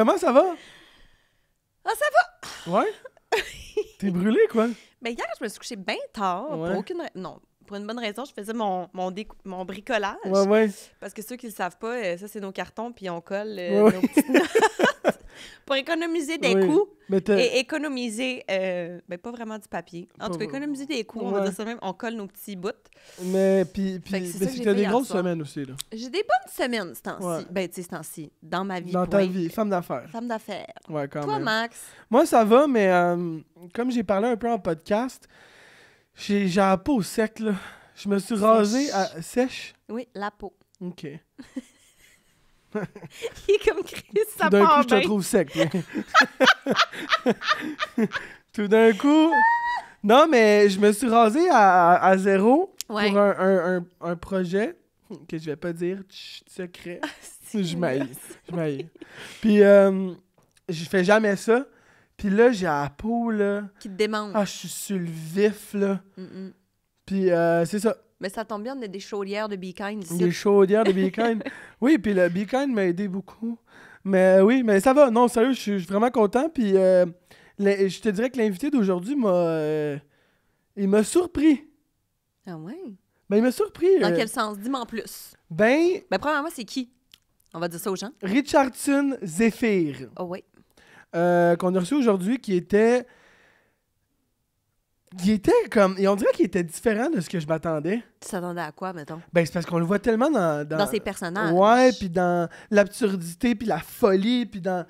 Comment ça va? Ah, ça va! Ouais? T'es brûlé, quoi? Mais hier, je me suis couchée bien tard. Ouais. Non, pour une bonne raison, je faisais mon bricolage. Ouais. Parce que ceux qui ne le savent pas, ça, c'est nos cartons, puis on colle Ouais. nos petites notes pour économiser des Oui. coûts Mais et économiser, pas vraiment du papier. En tout cas, Pas- économiser des coûts, on va Ouais. dire ça même. On colle nos petits bouts. Mais puis Fait que c'est ça mais que j'ai t'as fait des hier grosses soir. semaines aussi, là. J'ai des bonnes semaines, ce temps-ci. Ouais. Ben, tu sais, ce temps-ci. Dans ma vie. Dans ta point. vie, femme d'affaires. Femme d'affaires. Ouais, quand Toi, même. Max? Moi, ça va, mais comme j'ai parlé un peu en podcast, j'ai la peau sec, là. Je me suis rasé à sèche. Oui, la peau. OK. Il est comme Chris, ça Tout d'un coup, part je te bien. trouve sec. là. Tout d'un coup... Non, mais je me suis rasé à zéro Ouais. pour un projet que je vais pas dire, chut, secret. Je m'haïs. Puis, je fais jamais ça. Puis là, j'ai la peau, là. Qui te démange. Ah, je suis sur le vif, là. Mm-mm. Puis, c'est ça. Mais ça tombe bien, on a des chaudières de Be Kind ici. Des chaudières de Be Kind. Oui, puis le Be Kind m'a aidé beaucoup. Mais oui, mais ça va. Non, sérieux, je suis vraiment content. Puis, je te dirais que l'invité d'aujourd'hui il m'a surpris. Ah ouais? Ben, il m'a surpris. Dans quel sens? Dis-moi en plus. Ben, Ben, premièrement, c'est qui? On va dire ça aux gens. Richardson Zephyr, Oh oui. qu'on a reçu aujourd'hui, qui était comme... Et on dirait qu'il était différent de ce que je m'attendais. Tu t'attendais à quoi, mettons? Ben, c'est parce qu'on le voit tellement Dans ses personnages. Ouais, puis dans l'absurdité, puis la folie, puis dans...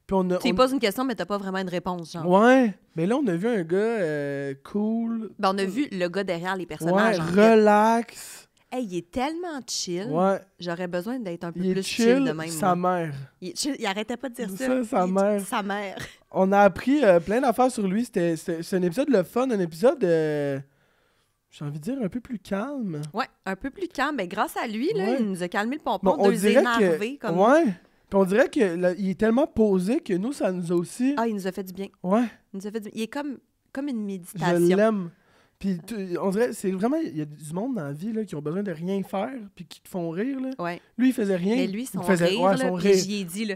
Puis Tu lui poses une question, mais t'as pas vraiment une réponse, genre. Ouais, mais là, on a vu un gars cool. Ben, on a vu le gars derrière les Ouais, personnages. en fait. relax. Hey, il est tellement chill. Ouais, J'aurais besoin d'être un peu il est plus chill, chill, de même. sa moi. mère. Il est chill. Il arrêtait pas de dire ça. Ça, sa mère. Sa mère. On a appris plein d'affaires sur lui. C'est un épisode le fun, un épisode, j'ai envie de dire, un peu plus calme. Ouais, un peu plus calme. Ben, grâce à lui, là, Ouais. il nous a calmé le pompon. Bon, on Deux dirait énervés. que... Comme... Ouais, puis on dirait que là, il est tellement posé que nous, ça nous a aussi... Ah, il nous a fait du bien. Ouais, Il nous a fait du... Il est comme une je méditation. l'aime. Puis on dirait, c'est vraiment... Il y a du monde dans la vie là, qui ont besoin de rien faire puis qui te font rire. Là. Ouais. Lui, il faisait rien. Mais lui, son il faisait, rire, ouais, là, son puis rire. j'y ai dit, là.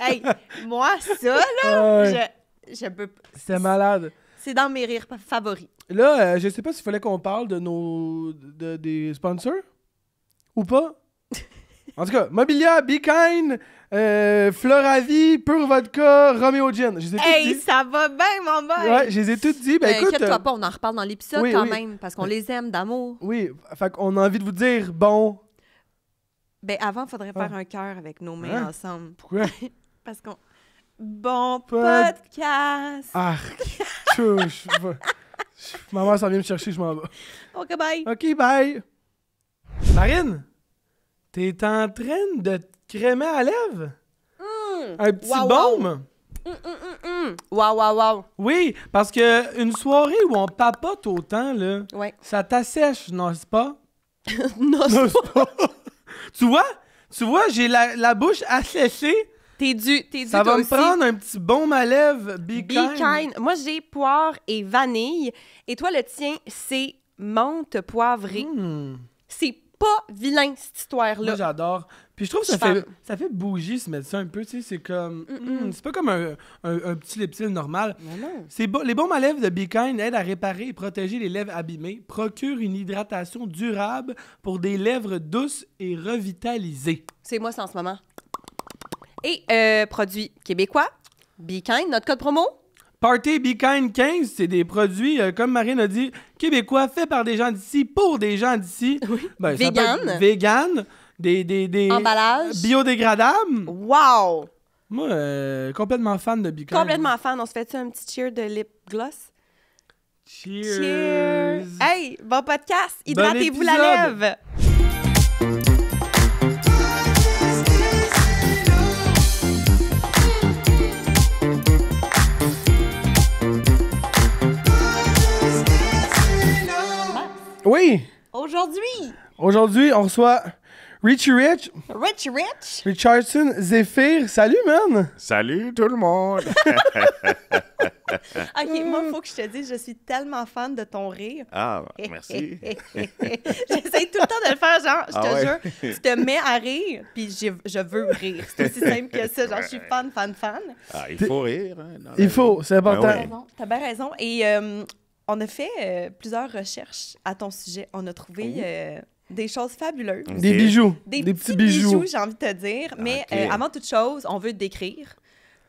Hey, moi, ça, là, Ah ouais, je peux pas. c'était malade. C'est dans mes rires favoris. Là, je sais pas s'il fallait qu'on parle de des sponsors ou pas. En tout cas, Mobilia, Be Kind, Floravie, Pure Vodka, Romeo Gin. Je les ai toutes Hey, dit. ça va bien, mon boy! Ouais, je les ai toutes dit. Ben écoute, inquiète-toi pas, on en reparle dans l'épisode oui, quand oui. même, parce qu'on les aime d'amour. oui, fait qu'on a envie de vous dire, bon, Ben, avant, il faudrait faire Ah. un cœur avec nos mains Hein? ensemble. pourquoi? Parce qu'on... Bon Pod- podcast! Arc. Ma mère s'en vient me chercher, je m'en vais. OK, bye! OK, bye. Marine, t'es en train de te crémer à lèvres? Un petit Wow, baume? Wow, wow, wow! Oui, parce que une soirée où on papote autant, là, Ouais. ça t'assèche, n'est-ce pas? Non, N'est-ce pas? Tu vois, j'ai la bouche asséchée. t'es dû Ça toi va me aussi. prendre un petit baume à lèvres. Be Be Kind. Kind. Moi, j'ai poire et vanille. Et toi, le tien, c'est menthe poivrée. C'est pas vilain, cette histoire-là. Moi, j'adore. Puis je trouve que Je ça fait bougie se mettre ça un peu, tu sais, c'est comme... c'est pas comme un petit lip-tint normal. Mais non. Les baumes à lèvres de Be Kind aident à réparer et protéger les lèvres abîmées, procurent une hydratation durable pour des lèvres douces et revitalisées. C'est moi, ça, en ce moment. Et produit québécois, Be Kind, notre code promo. Party Be Kind 15, c'est des produits, comme Marine a dit, québécois, faits par des gens d'ici, pour des gens d'ici. Oui. Ben, ça peut Vegan. être vegan, des Emballage. biodégradables. Wow! Moi, complètement fan de Be Kind. Complètement fan. On se fait-tu un petit cheer de lip gloss? Cheers! Hey, bon podcast! Bon Hydratez-vous la épisode. lèvre! Oui! Aujourd'hui, Aujourd'hui, on reçoit Richie Rich, Rich! Richardson, Zephyr, salut, man! Salut tout le monde! OK, moi, il faut que je te dise, je suis tellement fan de ton rire. Ah, merci. J'essaie tout le temps de le faire, genre, je te ouais. jure, tu te mets à rire, puis je veux rire. C'est aussi simple que ça, genre, je suis fan. Ah, il faut rire. Hein, dans la Il vie. faut, c'est important. Ben oui. T'as bien raison. Et on a fait plusieurs recherches à ton sujet. On a trouvé des choses fabuleuses. Ok. Des bijoux, Des petits bijoux. j'ai envie de te dire. Mais Ok. avant toute chose, on veut te décrire.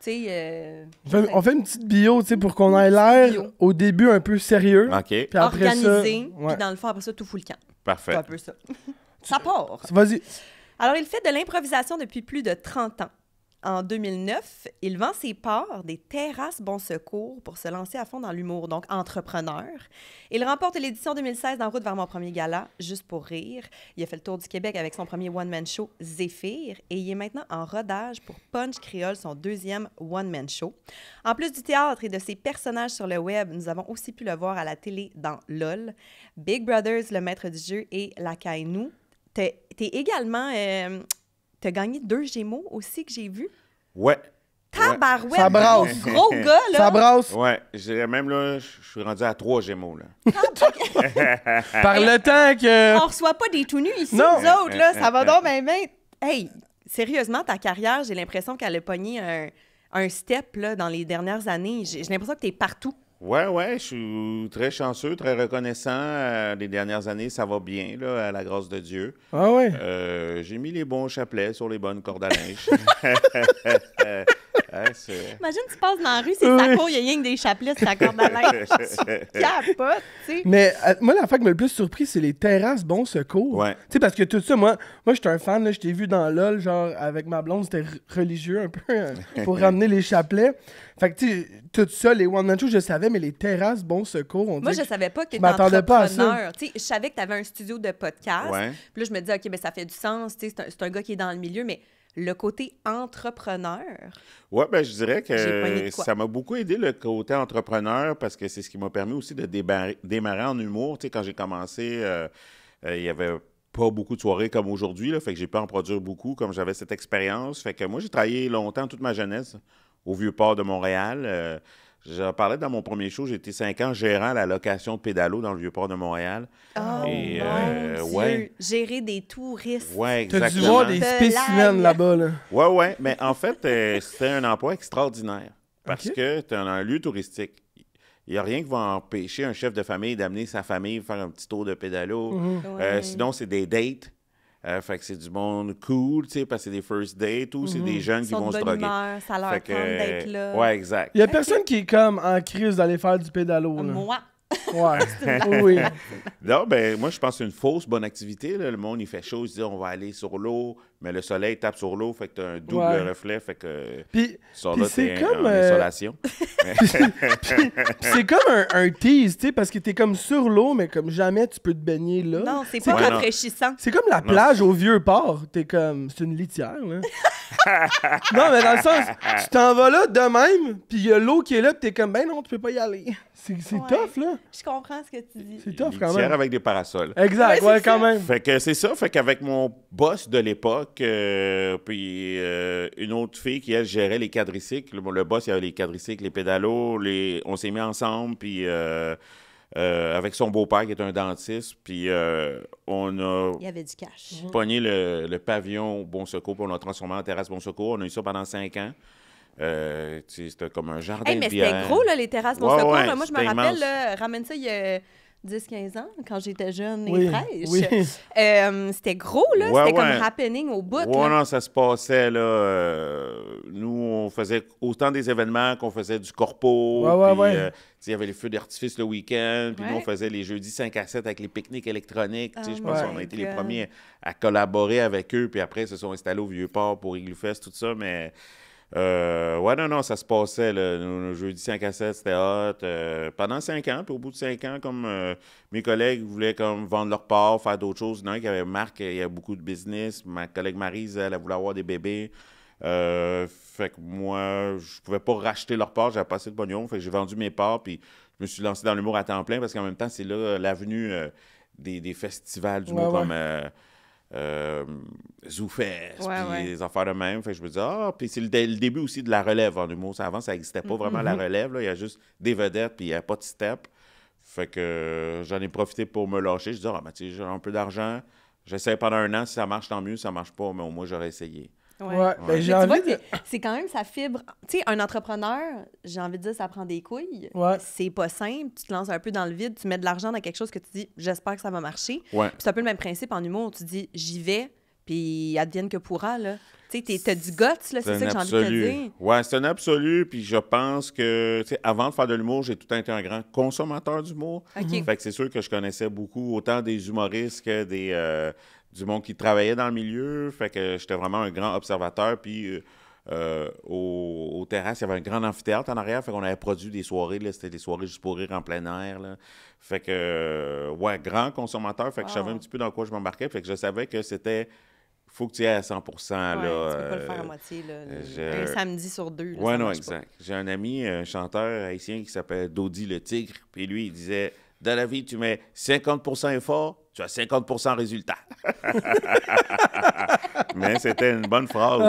Tu sais... On fait une petite bio, tu sais, pour qu'on ait Une l'air petite bio. au début un peu sérieux. OK, Puis après organisé, ça, ouais. puis dans le fond, après ça, tout fout le camp. parfait. C'est un peu ça. Ça part. Vas-y. Alors, il fait de l'improvisation depuis plus de 30 ans. En 2009, il vend ses parts des terrasses Bon Secours pour se lancer à fond dans l'humour, donc entrepreneur. Il remporte l'édition 2016 d'En route vers mon premier gala, Juste pour rire. Il a fait le tour du Québec avec son premier one-man show, Zéphyr, et il est maintenant en rodage pour Punch Créole, son deuxième one-man show. En plus du théâtre et de ses personnages sur le web, nous avons aussi pu le voir à la télé dans LOL, Big Brothers, le maître du jeu et La Caille-nous. T'es également... T'as gagné 2 Gémeaux aussi que j'ai vu. Ouais. Tabarouette! Ça brasse. Gros gars, là! Ça brasse. Ouais, je dirais même là, je suis rendu à 3 Gémeaux. Là. Par le temps que... On reçoit pas des tout nus ici, Non. nous autres, là. Ça va donc bien. Hey, sérieusement, ta carrière, j'ai l'impression qu'elle a pogné un step là, dans les dernières années. J'ai l'impression que t'es partout. Ouais, je suis très chanceux, très reconnaissant. Les dernières années, ça va bien, là, à la grâce de Dieu. Ah ouais. J'ai mis les bons chapelets sur les bonnes cordes à linge. Ouais, Imagine, tu passes dans la rue, c'est sa cour, il y a rien que des chapelets sur ta corde à linge. Tu capotes, tu sais. Mais moi, la fois qui m'a le plus surpris, c'est les terrasses Bon Secours. Ouais. Tu sais, parce que tout ça, moi j'étais un fan, là, je t'ai vu dans LOL, genre, avec ma blonde, c'était religieux un peu, pour ramener les chapelets. Fait que, tu sais, tout ça, les one-man shows, je savais, mais les terrasses Bon Secours, on Moi, dirait je savais pas que tu étais m'attendais pas à ça. entrepreneur. Tu sais, je savais que tu avais un studio de podcast. Ouais. Puis là, je me disais, OK, ben, ça fait du sens. Tu sais, c'est un gars qui est dans le milieu, mais le côté entrepreneur. Ouais, ben je dirais J'ai pogné que de quoi. ça m'a beaucoup aidé le côté entrepreneur parce que c'est ce qui m'a permis aussi de démarrer en humour. Tu sais, quand j'ai commencé, il y avait pas beaucoup de soirées comme aujourd'hui, là, fait que j'ai pu en produire beaucoup comme j'avais cette expérience. Fait que moi, j'ai travaillé longtemps, toute ma jeunesse, au Vieux-Port de Montréal. J'en parlais dans mon premier show, j'ai été 5 ans gérant à la location de pédalo dans le Vieux-Port de Montréal. Oh, Et, mon Dieu! ouais. Gérer des touristes. Ouais, T'as dû exactement. voir des spécimens là-bas, là. Ouais, mais en fait, c'était un emploi extraordinaire parce Ok. que tu es dans un lieu touristique. Il n'y a rien qui va empêcher un chef de famille d'amener sa famille faire un petit tour de pédalo. Ouais. Sinon, c'est des dates. Fait que c'est du monde cool, tu sais, parce que c'est des first dates ou c'est des jeunes Ils qui sont vont de se bonne droguer. humeur, ça leur Fait tente d'être là. Ouais, exact. Il y a personne qui est comme en crise d'aller faire du pédalo, là. Moi, Ouais. Oui. Non, ben moi, je pense que c'est une fausse bonne activité. Là. Le monde, il fait chaud, il se dit on va aller sur l'eau, mais le soleil tape sur l'eau, fait que tu as un double Ouais. reflet, fait que Puis tu sors Puis là, c'est t'es comme, en isolation. c'est comme un tease, tu sais, parce que t'es comme sur l'eau, mais comme jamais tu peux te baigner là. non, c'est pas Ouais, non. rafraîchissant. C'est comme la plage au Vieux-Port. T'es comme... C'est une litière, là. Non, mais dans le sens, tu t'en vas là de même, puis il y a l'eau qui est là, puis t'es comme, ben non, tu peux pas y aller. C'est Ouais. tough, là. Je comprends ce que tu dis. C'est tough, quand Litière même. avec des parasols. Exact, Ouais, ouais, c'est quand ça. même. Fait que c'est ça, fait qu'avec mon boss de l'époque, puis une autre fille qui, elle, gérait les quadricycles. Le boss, il y avait les quadricycles, les pédalos, on s'est mis ensemble, puis avec son beau-père qui est un dentiste, puis on a Il y avait du cash. pogné le pavillon Bon Secours, puis on l'a transformé en terrasse Bon Secours. On a eu ça pendant 5 ans. Tu sais, c'était comme un jardin Hey, mais de c'était bière. gros, là, les terrasses Bon Ouais, Secours. ouais, Là, moi, je me c'était rappelle, immense. là, ramène ça il y a 10-15 ans, quand j'étais jeune et Oui, fraîche. oui. C'était gros, là. Ouais, c'était ouais. comme happening au bout. Ouais, là. non, ça se passait, là. Nous, on faisait autant des événements qu'on faisait du corpo. Ouais, ouais, puis, ouais. tu sais, il y avait les feux d'artifice le week-end. Puis nous, Ouais. on faisait les jeudis 5 à 7 avec les pique-niques électroniques. Tu sais, Oh je pense my qu'on a été les God. premiers à collaborer avec eux. Puis après, ils se sont installés au Vieux-Port pour Igloo Fest, tout ça. Mais, ouais, non, ça se passait, là. Nos jeudis 5 à 7, c'était hot. Pendant 5 ans, puis au bout de 5 ans, comme mes collègues voulaient comme vendre leur part, faire d'autres choses. Il y en a un qui avait Marc, il y a beaucoup de business. Ma collègue Maryse, elle voulait avoir des bébés. Fait que moi, je pouvais pas racheter leur part, j'avais pas assez de pognon. Fait que j'ai vendu mes parts, puis je me suis lancé dans l'humour à temps plein parce qu'en même temps, c'est là l'avenue des festivals d'humour Ouais, ouais. comme ZooFest, puis Ouais. des affaires de même. Fait que je me dis, puis c'est le début aussi de la relève en humour. Avant, ça n'existait pas vraiment la relève. Là. Il y a juste des vedettes, puis il n'y a pas de step. Fait que j'en ai profité pour me lâcher. Je dis, tu sais, j'ai un peu d'argent. J'essaie pendant 1 an. Si ça marche, tant mieux. Si ça marche pas, mais au moins, j'aurais essayé. Ouais, Ouais. ben, Mais j'ai tu vois envie que de... c'est quand même sa fibre. Tu sais, un entrepreneur, j'ai envie de dire, ça prend des couilles. Ouais. C'est pas simple. Tu te lances un peu dans le vide, tu mets de l'argent dans quelque chose que tu dis, j'espère que ça va marcher. Ouais. Puis c'est un peu le même principe en humour. Tu dis, j'y vais, puis advienne que pourra, là. Tu sais, t'as du guts, là, c'est ça que j'ai envie de te dire. Ouais, c'est un absolu. Puis je pense que, tu sais, avant de faire de l'humour, j'ai tout le temps été un grand consommateur d'humour. OK. Fait que c'est sûr que je connaissais beaucoup, autant des humoristes que du monde qui travaillait dans le milieu. Fait que j'étais vraiment un grand observateur. Puis aux terrasses, il y avait un grand amphithéâtre en arrière. Fait qu'on avait produit des soirées. Là, c'était des soirées juste pour rire en plein air. Là. Fait que, ouais, grand consommateur. Fait que je savais un petit peu dans quoi je m'embarquais. Fait que je savais que c'était... faut que tu y ailles à 100 Ouais, là. tu peux pas le faire à moitié, là. Un samedi sur 2. Oui, non, exact. J'ai un ami, un chanteur haïtien qui s'appelle Dodi le Tigre, puis lui, il disait, dans la vie, tu mets 50 effort, tu as 50 résultat. Mais c'était une bonne phrase.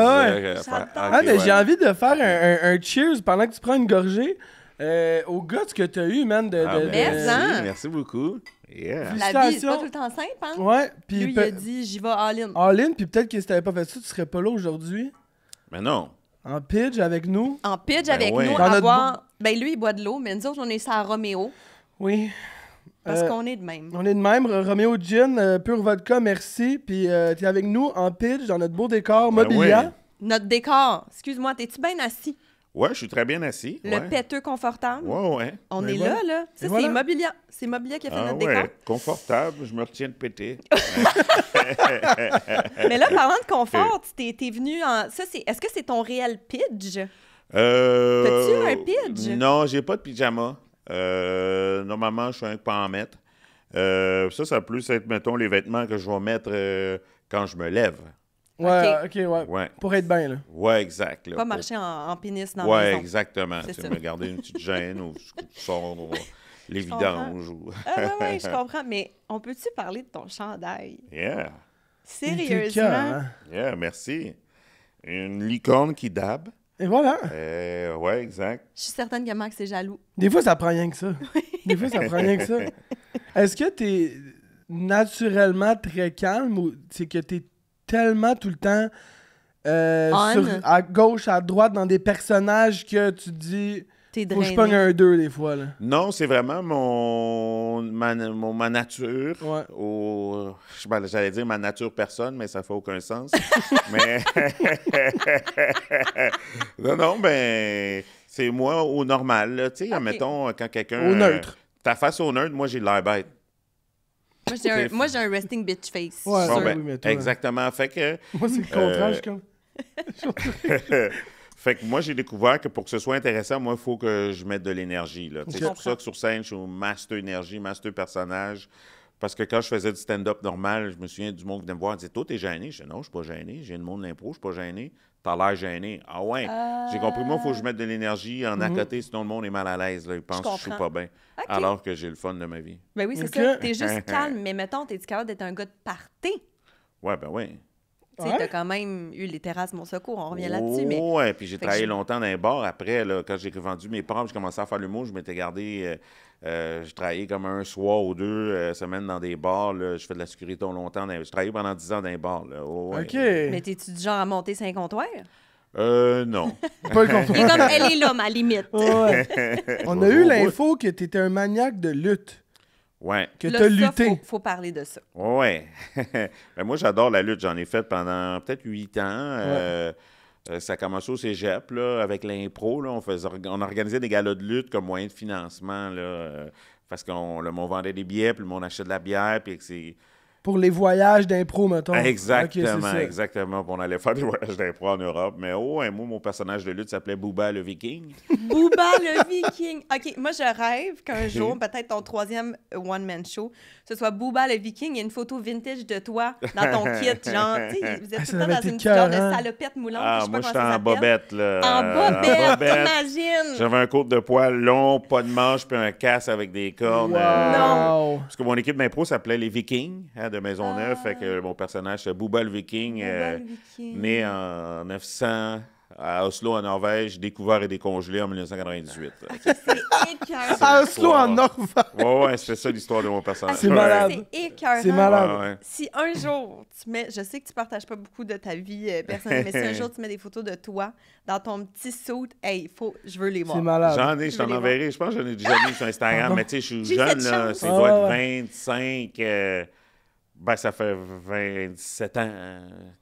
mais j'ai envie de faire un cheers pendant que tu prends une gorgée au guts que tu as eu, man. Merci beaucoup. Yeah. La vie, c'est pas tout le temps simple, hein? Ouais, puis lui, il a dit, j'y vais all-in. All-in, puis peut-être que si t'avais pas fait ça, tu serais pas là aujourd'hui. Mais non. En pitch avec nous. En pitch avec oui. nous, Dans à notre boire... Ben lui, il boit de l'eau, mais nous autres, on est ça à Roméo, Oui. parce qu'on est de même. On est de même. Roméo Gin, Pure Vodka, merci. Puis t'es avec nous en pitch dans notre beau décor Mobilia. oui. Notre décor, excuse-moi, t'es-tu bien assis? Ouais, je suis très bien assis. Le péteux confortable? Ouais. On Ben est voilà. là. Ça, Et voilà. c'est Mobilia. C'est Mobilia qui a fait notre ouais, décor. confortable, je me retiens de péter. Mais là, parlant de confort, t'es venu en... Ça, est-ce que c'est ton réel pitch? T'as-tu un pitch? Non, j'ai pas de pyjama. Normalement, je suis un pas en mettre. Ça va plus être, mettons, les vêtements que je vais mettre quand je me lève. Ouais, ok, ouais. Ouais. Pour être bien, là. Ouais, exact. Là, Pas marcher en pénis dans la Ouais, maison. exactement. C'est Tu ça. sais, me garder une petite gêne ou tu sors les comprends. vidanges. Ou... Ouais, je comprends. Mais on peut-tu parler de ton chandail? Yeah. Il était cœur, Sérieusement? hein. Yeah, merci. Une licorne qui dab. Et voilà. Ouais, exact. Je suis certaine que Max est jaloux. Des fois, ça prend rien que ça. Des fois, ça prend rien que ça. Est-ce que t'es naturellement très calme ou c'est que t'es tellement tout le temps à gauche, à droite dans des personnages que tu te dis T'es faut que je drainé. pogne un 2 des fois, là. Non, c'est vraiment ma nature. Ouais. J'allais dire ma nature personne, mais ça fait aucun sens. Mais non, ben c'est moi au normal. Là. Tu sais, admettons, quand quelqu'un... Au neutre. Ta face au neutre, moi, j'ai l'air bête. Moi, j'ai un resting bitch face. Ouais, Bon, ça, ben, oui, mais toi, exactement. Fait que... Moi, c'est le contraire. Je suis comme... Fait que moi, j'ai découvert que pour que ce soit intéressant, moi, il faut que je mette de l'énergie. Là. Ok. C'est pour ça que sur scène, je suis au master énergie, master personnage. Parce que quand je faisais du stand-up normal, je me souviens du monde qui venait me voir et disait « Toi, t'es gêné? » Je dis « Non, je suis pas gêné. J'ai le monde de l'impro, je suis pas gêné. T'as l'air gêné. » Ah ouais. J'ai compris. Moi, il faut que je mette de l'énergie en à côté, sinon le monde est mal à l'aise. Là. Il pense que je suis pas bien. Ok. Alors que j'ai le fun de ma vie. Ben oui, c'est Ok. ça. T'es juste calme, mais mettons, t'es-tu capable d'être un gars de party? Ouais, ben oui. Tu sais, Ouais. t'as quand même eu les terrasses Mon Secours, on revient là-dessus, mais... Ouais, puis j'ai Fait que travaillé je- longtemps dans les bars. Après, là, quand j'ai vendu mes parts, j'ai commencé à faire l'humour, je m'étais gardé... je travaillais comme un soir ou 2 semaines dans des bars. Là. Je fais de la sécurité longtemps. Je travaillais pendant 10 ans dans les bars. Là. Oh, ouais. OK. Mais t'es-tu du genre à monter 5 comptoirs? Non. Pas le Il est contraire. comme, elle est là, ma limite. Ouais. On a eu l'info que t'étais un maniaque de lutte. Ouais. Que Là, t'as ça, lutté. faut parler de ça. Ouais. Ben, moi, j'adore la lutte. J'en ai fait pendant peut-être 8 ans. Ça a commencé au cégep, là, avec l'impro. Là. On organisait des galas de lutte comme moyen de financement. Là, parce qu'on vendait des billets, puis le monde achetait de la bière. Puis que c'est... Pour les voyages d'impro, mettons. Exactement, Ok, c'est ça. exactement. Puis on allait faire des voyages d'impro en Europe. Mais moi, mon personnage de lutte s'appelait Booba le Viking. Booba le Viking. OK, moi, je rêve qu'un jour, peut-être ton 3e one-man show, ce soit Booba le Viking et une photo vintage de toi dans ton kit. Genre, tu sais, vous êtes Ah, tout ça le temps avait dans été une petite genre de écœurant. salopette moulante. Ah, je sais moi, pas j'étais comment ça en s'appelle. bobette, là. En bobette, t'imagines? J'avais un coupe de poils long, pas de manche, puis un casque avec des cornes. Wow. Non. Parce que mon équipe d'impro s'appelait les Vikings, à de Maisonneuve. Fait que mon personnage, c'est Booba le Viking, Booba le Viking. né en 900 à Oslo, en Norvège, découvert et décongelé en 1998. C'est écœurant. À Oslo, en Norvège. Ouais, c'est ça l'histoire de mon personnage. C'est malade. C'est écœurant. C'est malade. Ouais. Si un jour, tu mets... Je sais que tu partages pas beaucoup de ta vie personnelle, mais si un jour, tu mets des photos de toi dans ton petit suit, hey, je veux les voir. C'est malade. J'en ai, je t'en Je vais les enverrai. Je pense que j'en ai déjà mis sur Instagram, Pardon? mais tu sais, je suis J'ai jeune, cette là. chance. C'est Ah, doit ouais. être 25. Ben, ça fait 27 ans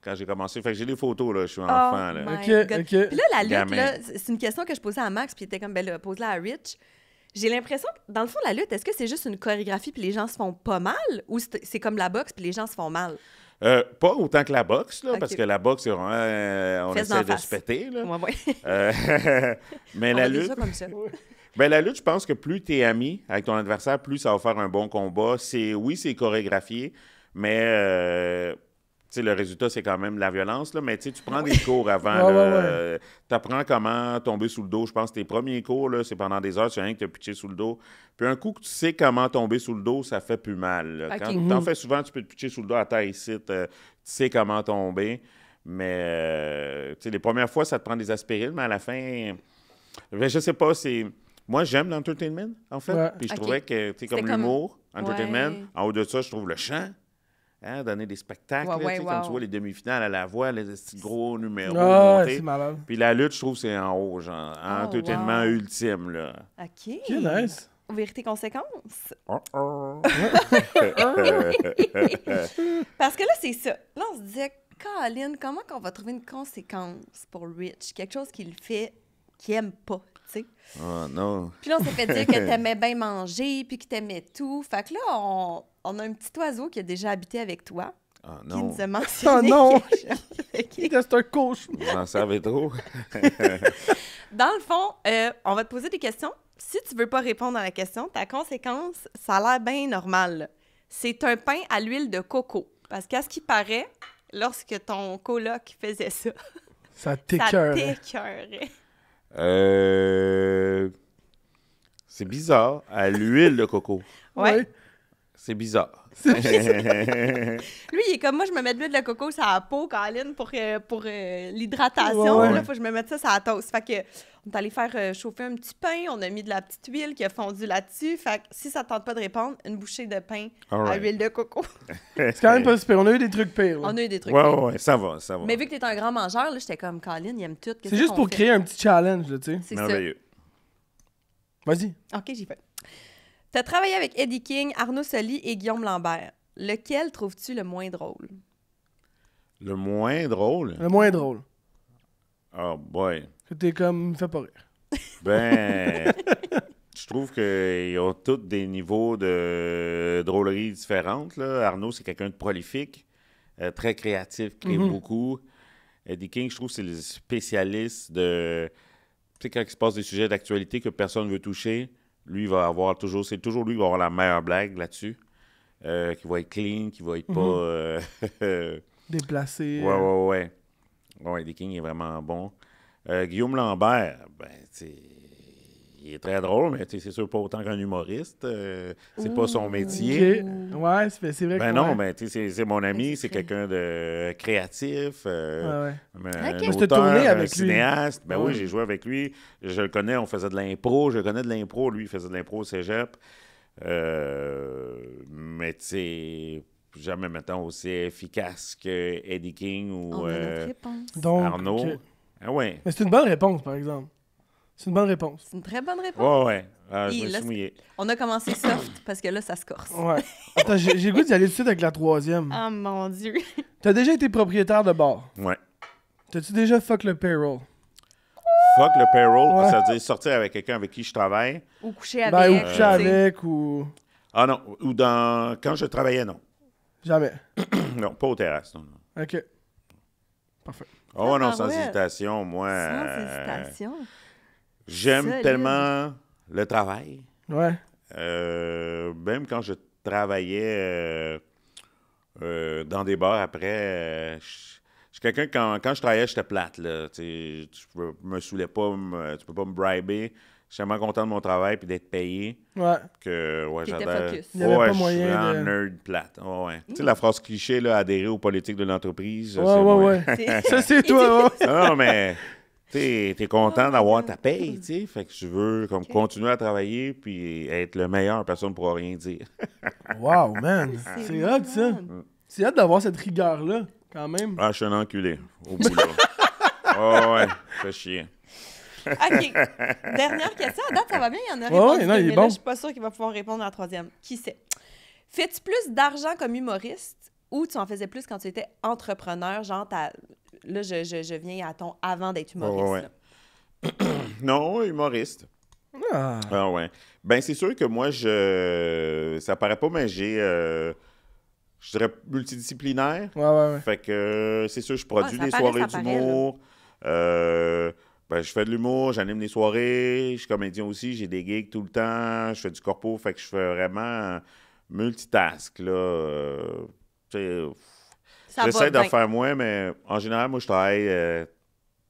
quand j'ai commencé. Fait que j'ai des photos, là. Je suis enfant, là. my Ok, God. ok. Puis là, la lutte, Gamin. là, c'est une question que je posais à Max, puis il était comme, ben là, pose-la à Rich. J'ai l'impression que, dans le fond, la lutte, est-ce que c'est juste une chorégraphie, puis les gens se font pas mal, ou c'est comme la boxe, puis les gens se font mal? Pas autant que la boxe, là, Ok. parce que la boxe, c'est vraiment... on Fesse essaie d'en de face. se péter, là. Ouais, ouais. Mais On la va dire lutte... ça comme ça. Ben, la lutte, je pense que plus tu es ami avec ton adversaire, plus ça va faire un bon combat. Oui, c'est chorégraphié, mais tu sais, le résultat, c'est quand même la violence. Là, mais tu sais, tu prends des cours avant. Ouais, Tu apprends comment tomber sous le dos. Je pense que tes premiers cours, là, c'est pendant des heures, tu as rien que te pitcher sous le dos. Puis un coup que tu sais comment tomber sous le dos, ça fait plus mal. Là. Ok. Quand tu en fais souvent, tu peux te pitcher sous le dos à terre ici. Tu sais comment tomber. Mais tu sais, les premières fois, ça te prend des aspirines, mais à la fin, ben, je sais pas, c'est... Moi, j'aime l'entertainment, en fait. Ouais. Puis je Ok. trouvais que, tu sais, comme C'était comme- l'humour, entertainment, Ouais. en haut de ça, je trouve le chant, hein, donner des spectacles, Ouais, là, ouais, tu sais, comme wow. tu vois, les demi-finales à la voix, les petits gros numéros Ah, montés. c'est malade. Puis la lutte, je trouve, c'est en haut, genre, Oh, entertainment wow. ultime, là. OK. Ok, nice. Vérité conséquence. Oh-oh. Parce que là, c'est ça. Là, on se disait, Colin, comment qu'on va trouver une conséquence pour Rich? Quelque chose qu'il fait qu'il aime pas, tu sais. Oh non. Puis là, on s'est fait dire que t'aimais bien manger, puis que t'aimais tout. Fait que là, on a un petit oiseau qui a déjà habité avec toi, Oh qui non. nous a mentionné Oh non! quelque chose. OK. C'est un coach. Vous en savez trop. Dans le fond, on va te poser des questions. Si tu veux pas répondre à la question, ta conséquence, ça a l'air bien normal. Là. C'est un pain à l'huile de coco. Parce qu'à ce qui paraît, lorsque ton coloc faisait ça, Ça ça t'écœure. t'écœurait. C'est bizarre. À l'huile de coco. Ouais. C'est bizarre. Lui, il est comme moi, je me mets de l'huile de coco sur la peau, Colin, pour l'hydratation. Ouais. Là, il faut que je me mette ça sur la toast. Fait que, on est allé faire chauffer un petit pain, on a mis de la petite huile qui a fondu là-dessus. Fait que si ça ne tente pas de répondre, une bouchée de pain à Alright. huile de coco. C'est quand même pas super. On a eu des trucs pires. là. On a eu des trucs. Ouais, ouais, ça va, ça va. Mais vu que t'es un grand mangeur, là, j'étais comme Colin, il aime tout. Qu'est-ce C'est juste qu'on pour fait? créer un petit challenge, là, tu sais. C'est ça. Merveilleux. Vas-y. OK, j'y vais. T'as travaillé avec Eddie King, Arnaud Soli et Guillaume Lambert. Lequel trouves-tu le moins drôle? Le moins drôle? Le moins drôle. Oh boy. Que t'es comme, me fait pas rire. Ben, je trouve qu'ils ont tous des niveaux de drôlerie différentes. Là. Arnaud, c'est quelqu'un de prolifique, très créatif, crée beaucoup. Eddie King, je trouve que c'est le spécialiste de... Tu sais, quand il se passe des sujets d'actualité que personne ne veut toucher, lui, il va avoir toujours... C'est toujours lui qui va avoir la meilleure blague là-dessus. Qui va être clean, qui va être pas... Déplacé. Ouais. Ouais, Eddie King est vraiment bon. Guillaume Lambert, ben, tu sais, il est très drôle, mais tu sais, c'est sûr pas autant qu'un humoriste. C'est pas son métier. Ok. Ouais, c'est vrai que. Ben non, ouais. ben, tu sais, c'est mon ami, c'est c'est quelqu'un de créatif, Ouais. un Ok. auteur, T'as tourné un avec lui. cinéaste. Ben Ouais. oui, j'ai joué avec lui. Je le connais, on faisait de l'impro. Je connais de l'impro. Lui, il faisait de l'impro au cégep. Mais tu sais, jamais, mettons, aussi efficace que Eddie King ou On a notre réponse. Donc. Arnaud. ok. Ah ouais. Mais c'est une bonne réponse, par exemple. C'est une bonne réponse. C'est une très bonne réponse. Ouais. Ah, je Et me là, suis mouillé. On a commencé soft parce que là, ça se corse. Ouais. Attends, j'ai le goût d'y aller tout de suite avec la troisième. Oh mon Dieu. T'as déjà été propriétaire de bar. Ouais. T'as-tu déjà fuck le payroll? Fuck le payroll, Ouais. ça veut dire sortir avec quelqu'un avec qui je travaille. Ou coucher avec. Ben, ou tu coucher sais. avec, ou. Ah non, ou dans quand je travaillais, non. Jamais. Non, pas aux terrasses, non. Ok. Parfait. Oh non, Ah, sans ouais. hésitation, moi. Sans hésitation. J'aime Solide. tellement le travail. Ouais. Même quand je travaillais dans des bars après, je suis quelqu'un, quand je travaillais, j'étais plate. Là, tu me saoulais pas, tu peux pas me briber. suis tellement content de mon travail puis d'être payé Ouais. que T'étais j'adhère. focus. Il y avait Ouais, pas je moyen suis un de- nerd plate. Ouais. Tu sais, la phrase cliché, là, adhérer aux politiques de l'entreprise, Ouais, c'est moi. ouais. C'est- Ça, c'est toi, ouais. Non, mais t'es content Oh my d'avoir God. ta paye, tu sais. Fait que je veux comme continuer à travailler puis être le meilleur, personne ne pourra rien dire. Wow, man. C'est hot, ça. malade. C'est hot d'avoir cette rigueur-là, quand même. Ah, je suis un enculé au bout là. Oh, ouais, fait chier. OK. Dernière question. À date, ça va bien. Il y en a Ouais, répondu ouais, non, deux, il est mais bon. là, je suis pas sûre qu'il va pouvoir répondre à la troisième. Qui sait? Fais-tu plus d'argent comme humoriste ou tu en faisais plus quand tu étais entrepreneur? Genre, là, je viens à ton avant d'être humoriste. Ouais, ouais. là. Non, humoriste. Ah. Ah ouais. Ben c'est sûr que moi ça paraît pas, mais je dirais multidisciplinaire. Ouais. Fait que c'est sûr, je produis ça des paraît, soirées ça paraît, d'humour. Ben, je fais de l'humour, j'anime des soirées, je suis comédien aussi, j'ai des gigs tout le temps, je fais du corpo, fait que je fais vraiment multitask, là. Tu sais, Ça va j'essaie d'en bien. faire moins, mais en général, moi, je travaille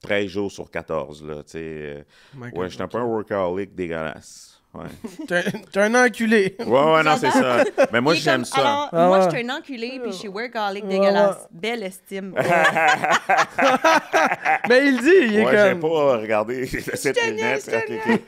13 jours sur 14, là, tu sais. Ouais, je suis un peu un workaholic dégueulasse. Ouais. T'es un enculé. Ouais, non, c'est ça. Mais moi, Il est j'aime comme, ça. Alors, Ah moi, ouais. je suis un enculé, puis je suis workaholic dégueulasse. Belle estime. Mais il dit, il est Ouais, j'ai comme... pas regardé cette lunette.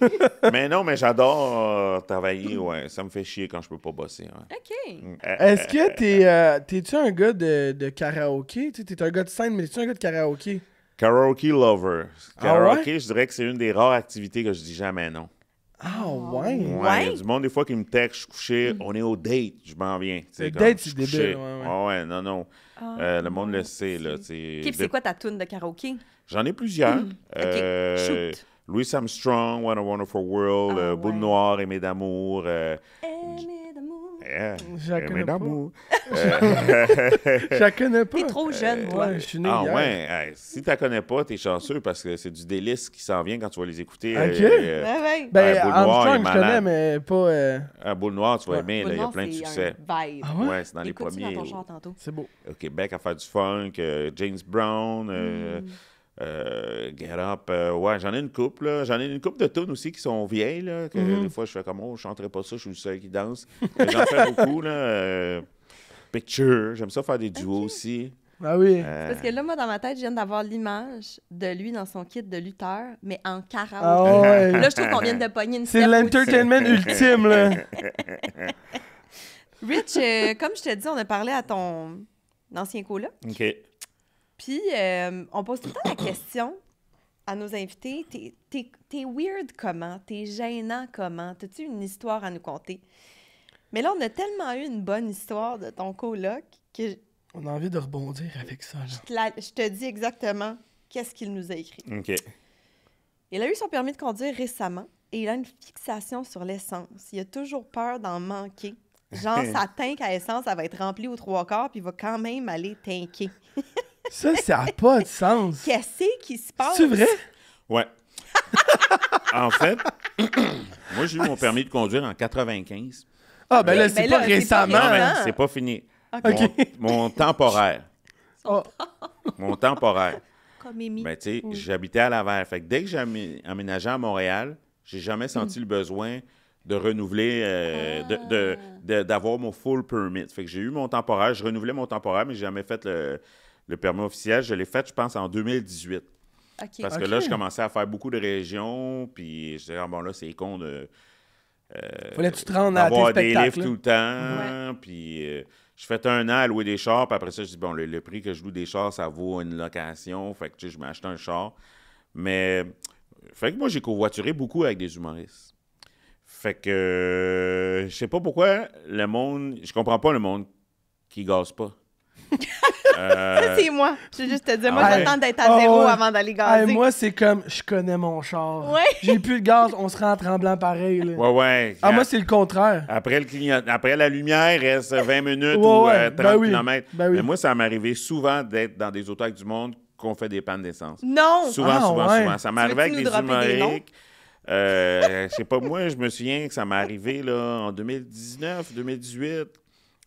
Ok. Mais non, mais j'adore travailler, ouais. Ça me fait chier quand je peux pas bosser. Ouais. OK. Est-ce que t'es-tu un gars de karaoké? Tu sais, t'es un gars de scène, mais t'es-tu un gars de karaoké? Karaoke lover. Ah Karaoke, ouais? je dirais que c'est une des rares activités que je dis jamais non. Ah ouais? Ouais, il y a Ouais? du monde des fois qui me texte, je suis couché, on est au date, je m'en viens. Tu sais, Le comme, date, je suis c'est débile, couché. ouais. Ouais, non. Ah, Le monde mon le sait, là. Dieu. tu sais. OK, puis c'est quoi ta toune de karaoké? J'en ai plusieurs. Shoot. Louis Armstrong, What a Wonderful World, Ah, Boule ouais. Noire, Aimé d'amour. Aimé d'amour. Je la connais Aimé pas. d'amour. Je la connais pas. T'es trop jeune, moi. Ouais, je suis né Ah hier. ouais, hey, si tu la connais pas, t'es chanceux parce que c'est du délice qui s'en vient quand tu vas les écouter. Ok. Ouais, ouais. Ben, Boule Noire Armstrong, est je malade. connais, mais pas... Boule Noire, tu vas Ouais. aimer, là, il y a Boule plein de Noire, succès. c'est un vibe. Ah ouais? Ouais, c'est dans les Écoute-tu premiers. dans ton char tantôt. C'est beau. Au Québec, à faire du funk, James Brown, Get Up. Ouais, j'en ai une couple, là. J'en ai une couple de tunes aussi qui sont vieilles, là, que des fois, je fais comme, oh, je chanterais pas ça, je suis le seul qui danse. Mais j'en fais beaucoup, là. Picture, j'aime ça faire des duos aussi. Ah oui. Parce que là, moi, dans ma tête, je viens d'avoir l'image de lui dans son kit de lutteur, mais en Ah karaoké. ouais. Là, je trouve qu'on vient de pogner une C'est step l'entertainment ultime, là. au-dessus. Rich, comme je te dis, on a parlé à ton ancien coloc. OK. Puis, on pose tout le temps la question à nos invités. T'es weird comment? T'es gênant comment? T'as-tu une histoire à nous conter? Mais là, on a tellement eu une bonne histoire de ton coloc que On a envie de rebondir avec ça, là. je te dis exactement qu'est-ce qu'il nous a écrit. OK. Il a eu son permis de conduire récemment et il a une fixation sur l'essence. Il a toujours peur d'en manquer. Genre, sa tank à essence, elle va être remplie aux 3/4 puis il va quand même aller tanker. Ça n'a pas de sens. Qu'est-ce qui se passe? C'est vrai? Ouais. En fait, moi, j'ai eu mon permis de conduire en 95. Ah, ben là, Oui, c'est ben pas là, c'est pas récemment. Non, mais Ah. c'est pas fini. OK. Mon temporaire. Oh. Mon temporaire. Comme Amy. Ben, tu sais, j'habitais à Laval. Fait que dès que j'ai emménagé à Montréal, j'ai jamais senti le besoin de renouveler, d'avoir mon full permit. Fait que j'ai eu mon temporaire, je renouvelais mon temporaire, mais j'ai jamais fait le permis officiel. Je l'ai fait, je pense, en 2018. OK. Parce que là, je commençais à faire beaucoup de régions, puis je disais, ah, bon, là, c'est con de... Fallait que tu te rendes à tes avoir des livres spectacles. tout le temps, puis je fais un an à louer des chars, puis après ça, je dis, bon, le prix que je loue des chars, ça vaut une location, fait que, tu sais, je m'achète un char. Mais, fait que moi, j'ai covoituré beaucoup avec des humoristes. Fait que, je sais pas pourquoi le monde, je comprends pas le monde qui gaze pas. Ça, c'est moi. Je veux juste te dire, moi, Ah ouais. j'attends d'être à zéro ouais. avant d'aller Hey, gazer. moi, c'est comme, je connais mon char. Ouais. J'ai plus de gaz, on se rend en tremblant pareil. Là. Ouais. Ah, moi, c'est le contraire. Après la lumière, il reste 20 minutes Ouais, ou ouais. 30 Ben oui. km. Ben oui. Mais moi, ça m'est arrivé souvent d'être dans des autos avec du monde qu'on fait des pannes d'essence. Non! Souvent, Ah, souvent, ouais. souvent. Ça m'est Tu arrivé avec veux-tu des nous dropper des noms? humoriques. Je sais pas, moi, je me souviens que ça m'est arrivé là, en 2019, 2018.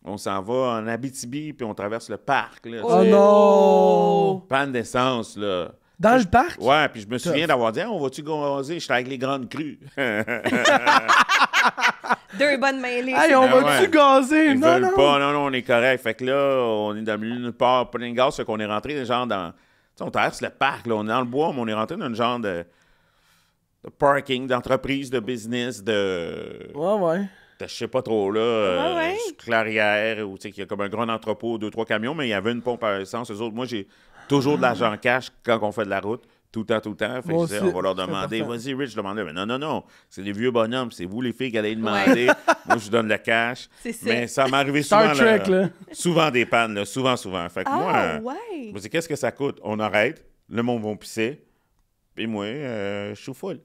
On s'en va en Abitibi, puis on traverse le parc. Là, Oh tu sais. non! Panne d'essence, là. Dans le parc? Ouais, puis je me souviens d'avoir dit, on va-tu gazer? J'étais avec les grandes crues. 2 bonnes mêlées. Hey, on va-tu gazer? Ils Non, veulent non. pas, non, on est correct. Fait que là, on est dans le milieu de nulle part, plein de gaz, fait qu'on est rentré genre dans... Tu sais, on traverse le parc, là, on est dans le bois, mais on est rentré dans un genre de parking, d'entreprise, de business, de Ouais. je sais pas trop, là, Ouais. clairière, où tu sais, qu'il y a comme un grand entrepôt, 2-3 camions, mais il y avait une pompe à essence. Eux autres, moi, j'ai toujours de l'argent cash quand on fait de la route. Tout le temps. Fait que Moi je disais, aussi, on va leur c'est demander. important. Vas-y, Rich, demande-le. Mais non. C'est des vieux bonhommes. C'est vous, les filles, qui allez demander. Moi, je vous donne le cash. C'est ça. Mais ça m'arrivait souvent. Star Trek, là. Souvent des pannes, là. Souvent. Fait que Ah, moi, ouais. je me dis, qu'est-ce que ça coûte? On arrête. Le monde va pisser. Puis moi, je suis full.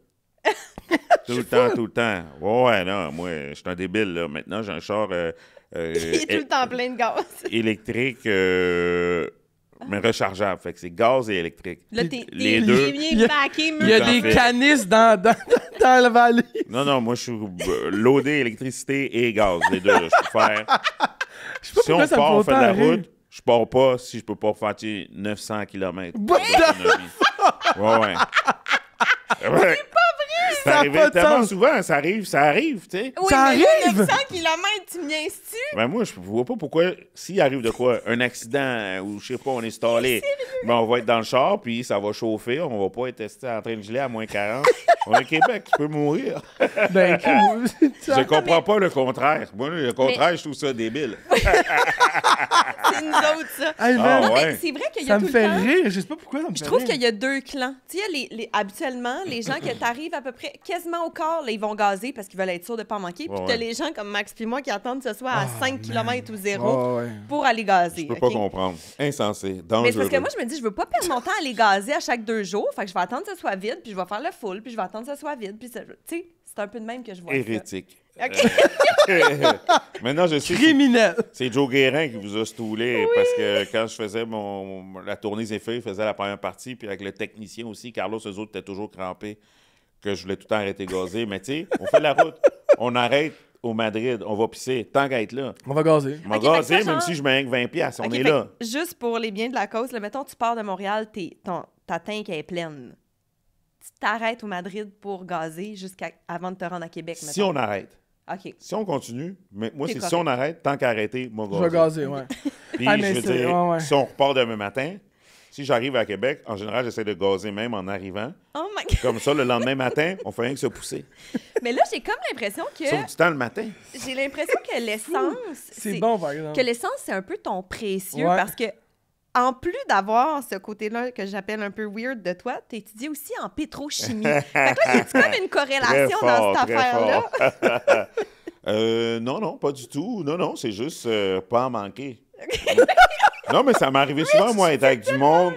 Tout le temps. Ouais, non, moi, je suis un débile, là. Maintenant, j'ai un char Il est tout le temps plein de gaz. électrique, mais rechargeable. Fait que c'est gaz et électrique. Là, Les deux. Il y a- backé, Il y a Tout en des fait. canisses dans la vallée. Non, moi, je suis loadé électricité et gaz. Les deux, là, je peux faire. Je sais pas Si on pourquoi ça me fait part, on fait de autant la rire. route, je pars pas si je peux pas faire 900 km. What the- Ouais. Ouais. Ça a Ça arrivait pas de tellement sens. souvent, ça arrive, tu sais. Oui, Ça mais là, arrive! 900 km, tu me niaises-tu? Ben moi, je vois pas pourquoi, s'il arrive de quoi, un accident ou je sais pas, on est stallé, ben on va être dans le char, puis ça va chauffer, on va pas être testé en train de geler à moins 40. On est au Québec, tu peux mourir. Ben, Je comprends pas le contraire. Moi, le contraire, je trouve ça débile. C'est nous autres, ça. Hey, Ah, man, Non, mais ouais. c'est vrai qu'il y a ça tout me le fait temps... rire. Je sais pas pourquoi ça me fait Je trouve rire. qu'il y a 2 clans. Tu sais, habituellement, les gens qui t'arrivent à peu près quasiment au quart, là, ils vont gazer parce qu'ils veulent être sûrs de ne pas manquer. Puis Ouais, t'as ouais. les gens comme Max puis moi qui attendent que ce soit à 5 km ou 0 Ouais. pour aller gazer. Je peux pas OK? comprendre. Insensé, dangereux. Mais c'est parce que moi, je me dis, je veux pas perdre mon temps à aller gazer à chaque 2 jours. Fait que je vais attendre que ça soit vide, puis je vais faire le full, puis je vais attendre que ça soit vide. Puis, tu sais, c'est un peu de même que je vois ça. Hérétique. OK. Maintenant, je sais que Criminel. c'est Joe Guérin qui vous a stoulé parce que quand je faisais la tournée Zephyr, il faisait la première partie, puis avec le technicien aussi, Carlos, eux autres étaient toujours crampés, que je voulais tout le temps arrêter de gazer. Mais tu sais, on fait la route, on arrête au Madrid, on va pisser, tant qu'à être là. On va gazer. On va Ok, fait que gazer, ça, même genre- si je mets rien que 20 piastres, on OK, est fait là. que juste pour les biens de la cause, là, mettons, tu pars de Montréal, ta tank est pleine. Tu t'arrêtes au Madrid pour gazer avant de te rendre à Québec, mettons. Si on arrête. OK. Si on continue, mais moi, C'est c'est correct. si on arrête, tant qu'à arrêter, moi, Je vais gazer, ouais. Puis, Ah, mais je veux c'est- dire, ouais. si on repart demain matin, si j'arrive à Québec, en général, j'essaie de gazer même en arrivant. Oh my God. Comme ça, le lendemain matin, on fait rien que se pousser. Mais là, j'ai comme l'impression que... Sauf du temps le matin. J'ai l'impression que l'essence... C'est bon, par exemple. Que l'essence, c'est un peu ton précieux Ouais. parce que, en plus d'avoir ce côté-là que j'appelle un peu weird de toi, tu étudies aussi en pétrochimie. Fait que là, y a-tu comme une corrélation dans cette très affaire-là? fort. Non, pas du tout. Non, c'est juste pas en manquer. Non, mais ça m'est arrivé souvent, moi, être avec du monde.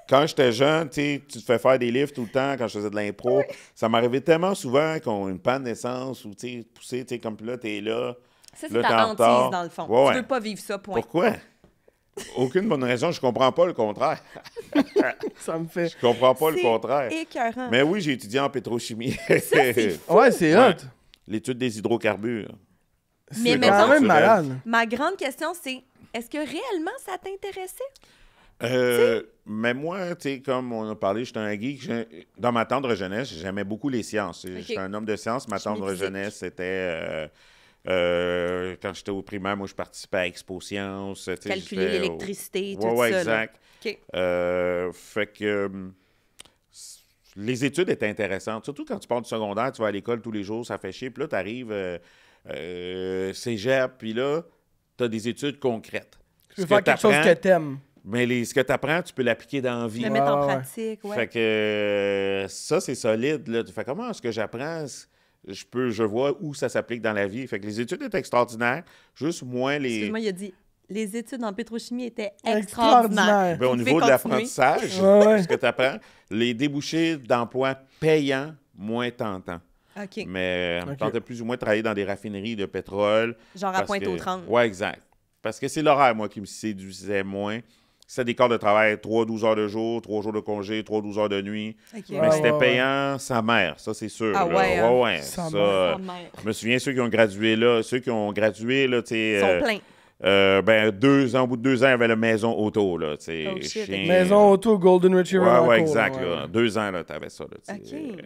Quand j'étais jeune, tu te fais faire des livres tout le temps quand je faisais de l'impro. Ça m'arrivait tellement souvent qu'on a une panne d'essence ou, tu sais, poussé, tu sais, comme puis là, t'es là. Ça, c'est Là, t'es ta en retard. hantise, dans le fond. Ouais, Tu ouais. veux pas vivre ça, point. Pourquoi? Aucune bonne raison. Je comprends pas le contraire. Ça me fait. Je comprends pas le C'est contraire. écœurant. Mais oui, j'ai étudié en pétrochimie. c'est Ouais, c'est Ouais. hot. L'étude des hydrocarbures. Mais C'est mettons- quand même malade. Ma grande question, c'est est-ce que réellement ça t'intéressait? Mais moi, tu sais, comme on a parlé, j'étais un geek. Dans ma tendre jeunesse, j'aimais beaucoup les sciences. J'étais un homme de sciences. Ma tendre physique. jeunesse, c'était... quand j'étais au primaire, moi, je participais à Expo Sciences. tu sais, Calculer j'étais- l'électricité, tout Ouais, ça. là. exact. OK. Fait que les études étaient intéressantes. Surtout quand tu pars du secondaire, tu vas à l'école tous les jours, ça fait chier. Puis là, tu arrives cégep, puis là, tu as des études concrètes. Tu peux faire quelque chose que t'aimes. Mais ce que tu apprends, tu peux l'appliquer dans la vie. Le mettre en Ouais. pratique, ouais. Fait que ça, c'est solide. Là. Tu fais comment est-ce que j'apprends? Je vois où ça s'applique dans la vie. Fait que les études étaient extraordinaires. Juste moins les. Excuse-moi, il a dit les études en pétrochimie étaient extraordinaires. Ben, au Vous niveau de pouvez l'apprentissage, Ouais. ce que tu apprends, les débouchés d'emploi payants, moins tentants. OK. Mais on Ok. tentait plus ou moins de travailler dans des raffineries de pétrole. Genre à parce que- Pointe-aux-Trembles. Oui, exact. Parce que c'est l'horaire, moi, qui me séduisait moins. C'était des quarts de travail, 3-12 heures de jour, 3 jours de congé, 3-12 heures de nuit. OK. Mais Ouais, c'était ouais, payant sa mère, ça, c'est sûr. Ah là. ouais, hein? Ouais, Sa ça, mère. Sa mère. je me souviens, ceux qui ont gradué là, tu sais, Ils sont pleins. Ben, 2 ans, au bout de 2 ans, il y avait la maison auto, là, tu sais. Oh, shit, chien, Maison auto, Golden Retriever. Ouais, en ouais, cours, exact, ouais. là. 2 ans, là, t'avais ça, là, tu sais. OK.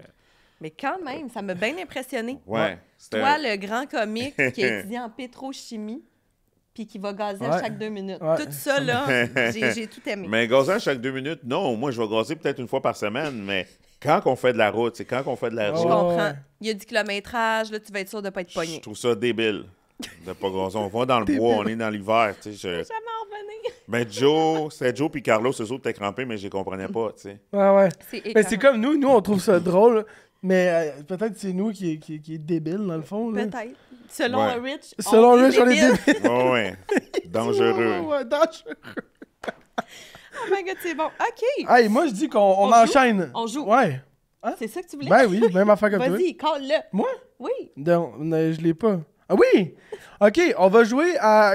Mais quand même, ça m'a bien impressionné. Ouais. C'était- Toi, le grand comique qui a étudié en pétrochimie puis qui va gazer à Ouais. chaque 2 minutes. Ouais. Tout ça, là, j'ai tout aimé. Mais gazer à chaque 2 minutes, non, moi, je vais gazer peut-être une fois par semaine, mais quand on fait de la route, c'est quand on fait de la Je Ouais, route, comprends. ouais. Il y a du kilométrage, là, tu vas être sûr de ne pas être je pogné. trouve ça débile de pas gazer. On va dans le bois, on est dans l'hiver, tu sais. Jamais en revenir. Ben, c'était Joe puis Carlos, eux autres étaient crampés, mais je les comprenais pas, tu sais. Ouais, ouais. C'est Mais c'est écœurant. comme nous, on trouve ça drôle, mais peut-être c'est nous qui est débile, dans le fond. Là. Peut-être. Selon Ouais. Rich, Selon on est Rich, on est débile. débile. Ouais, ouais. Dangereux. Ouais, ouais, dangereux. Oh my God, c'est bon. OK. Hey, moi, je dis qu'on On joue? enchaîne. On joue. Ouais. C'est ça que tu voulais? Ben oui, même affaire comme toi. Vas-y, colle-le. Moi? Oui. Non, je l'ai pas. Ah oui! OK, on va jouer à...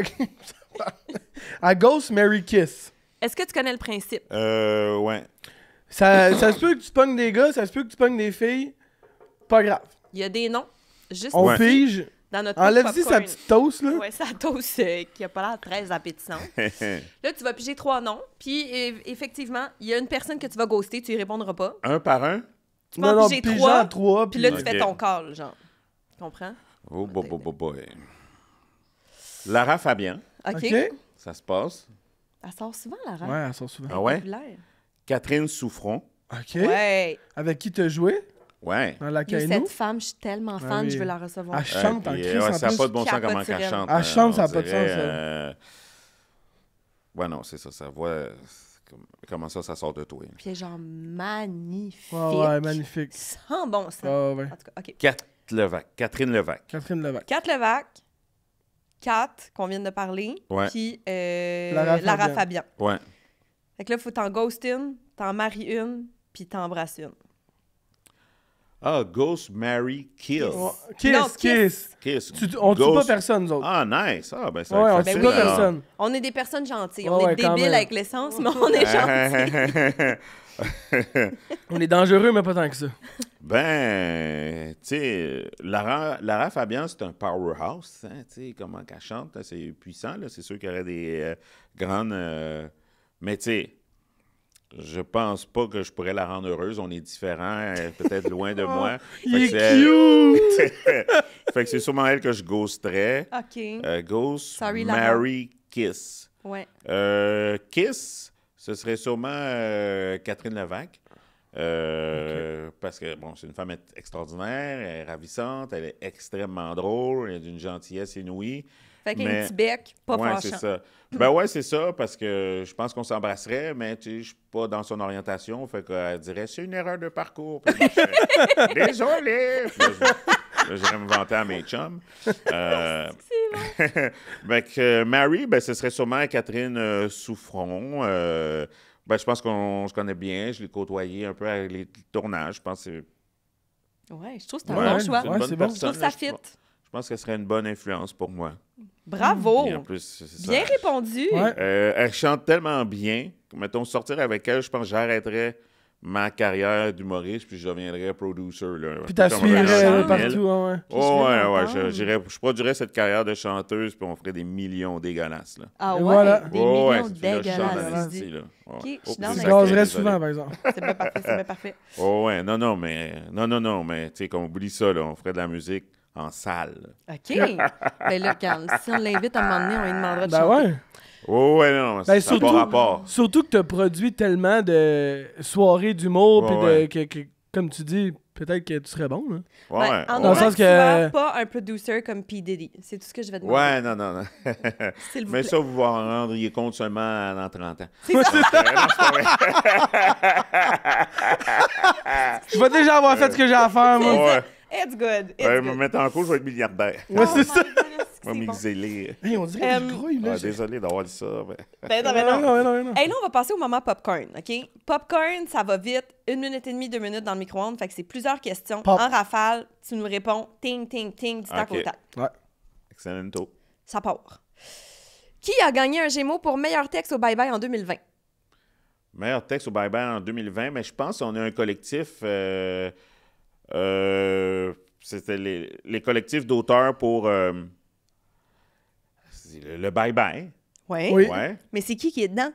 à Ghost, Mary Kiss. Est-ce que tu connais le principe? Ouais. Ça se peut que tu pognes des gars, ça se peut que tu pognes des filles. Pas grave. Il y a des noms. Juste On Ouais. pige. dans notre Enlève-y popcorn. sa petite toast, là. Ouais, sa toast qui a pas l'air très appétissante. Là, tu vas piger 3 noms. Puis, effectivement, il y a une personne que tu vas ghoster, tu y répondras pas. Un par un? Tu vas en piger pige 3. en 3. Puis là, tu Ok. fais ton call, genre. Tu comprends? Oh, boy. Lara Fabian, OK. OK? ça se passe. Elle sort souvent, Lara. Ouais, elle sort souvent. Ah ouais? Populaire. Catherine Souffron. OK? Ouais. Avec qui t'as joué? Ouais. Dans la Yo, Kainou? cette femme, je suis tellement fan, Ah oui. je veux la recevoir. Elle chante en Puis, crise, ouais, en ça n'a plus. pas de bon sens Capote comment sur elle elle. chante. Elle chante, ça on a pas de dirait, sens, ça. Ouais, non, c'est ça. Sa voix, comment ça sort de toi? Puis elle est genre magnifique. Ouais, magnifique. Sans bon sens. Ouais. En tout cas, OK. Catherine Levac. Catherine Levac. 4 Levac, 4 qu'on vient de parler, Ouais. puis Lara Lara Fabian. Fabian. Ouais. Fait que là, il faut t'en ghost une, t'en maries une, puis t'embrasses une. Ah, Ghost, Mary, Kill. Ouais. Non, Kiss. Kiss. On tue pas Ghost. personne, nous autres. Ah, nice. Ah, ben ça Ouais, va on être tue facile, pas alors. personne. On est des personnes gentilles. Ouais, On est ouais, quand débiles même. avec l'essence, mais on est gentils. On est dangereux, mais pas tant que ça. Ben, tu sais, Lara Fabian, c'est un powerhouse, hein, tu sais, comment qu'elle chante, là, c'est puissant, là, c'est sûr qu'il y aurait des grandes... mais tu sais, je pense pas que je pourrais la rendre heureuse, on est différents, elle est peut-être loin de moi. Il est Fait cute! fait que c'est sûrement elle que je ghosterais. OK. Ghost, Sorry, Lara. Mary, Kiss. Ouais. Kiss, ce serait sûrement Catherine Levac. Parce que, bon, c'est une femme extraordinaire, elle est ravissante, elle est extrêmement drôle, elle est d'une gentillesse inouïe. Fait qu'un Mais- petit bec, pas Ouais, c'est fâchant. ça. Ben ouais, c'est ça, parce que je pense qu'on s'embrasserait, mais tu sais, je suis pas dans son orientation, fait qu'elle dirait « c'est une erreur de parcours ». Puis moi, je fais, « Désolé! » Puis là, j'irais me vanter à mes chums. Ben que Mary, ben, ce serait sûrement Catherine Souffron. Ben, je pense qu'on se connaît bien. Je l'ai côtoyé un peu avec les tournages. Je pense que c'est Ouais, je trouve que c'est un Ouais, bon choix. une ouais, bonne c'est bon. Je trouve personne. que ça là. fit. Je pense que ce serait une bonne influence pour moi. Bravo! Puis en plus, c'est ça. Bien répondu. Ouais. Elle chante tellement bien. Mettons, sortir avec elle, je pense que j'arrêterais ma carrière d'humoriste puis je deviendrais producer. Là. Puis Comme t'assurerais un chante. là, partout, ouais. Puis je Oh, vais ouais, l'entendre. je produirais cette carrière de chanteuse puis on ferait des millions dégueulasses. Là. Ah Et ouais? voilà. Des Oh, ouais, millions puis là, je chante dans dégueulasses. les tu dis. styles, là. Ouais. Ok, je suis Oh, dans Tu la- sacré, gazerais désolé. souvent, par exemple. C'est bien parfait, c'est bien parfait. Oh, ouais, non, mais tu sais, qu'on oublie ça, là, on ferait de la musique en salle. là. OK. Ben là, quand, si on l'invite à un moment donné, on lui demandera de Ben chanter. ouais. Oh, ouais, non, Ben, ça n'a surtout- pas rapport. Surtout que t'as produit tellement de soirées d'humour, puis Ouais, comme tu dis, peut-être que tu serais bon, là. Ouais, Ben, en ouais. Dans le autant sens que tu que- sois pas un producer comme P. Diddy. C'est tout ce que je vais demander. Ouais, non. S'il vous Mais plaît. ça, vous vous en rendriez compte seulement dans 30 ans. C'est ça. Non, c'est pas vrai. Je vais déjà avoir fait ce que j'ai à faire, moi. Ouais. It's good. It's Ouais, good. me mettre en cours, je vais être milliardaire. Ouais, c'est Oh ça. my goodness, Je vais c'est bon. m'exiler. Hey, on dirait que je Euh, grouille, là. Ah, désolé d'avoir dit ça. Mais... Ben non, ben non. non. Hey, là, on va passer au moment popcorn, OK? Popcorn, ça va vite. 1 minute et demie, 2 minutes dans le micro-ondes. Fait que c'est plusieurs questions. Pop. En rafale, tu nous réponds ting, ting, ting, du tac OK. au tac. Ouais. Excellento. Ça part. Qui a gagné un Gémeaux pour meilleur texte au Bye Bye en 2020? Meilleur texte au Bye Bye en 2020, mais je pense qu'on a un collectif. C'était les collectifs d'auteurs pour. le bye-bye. Ouais. Oui. Ouais. Mais c'est qui est dedans?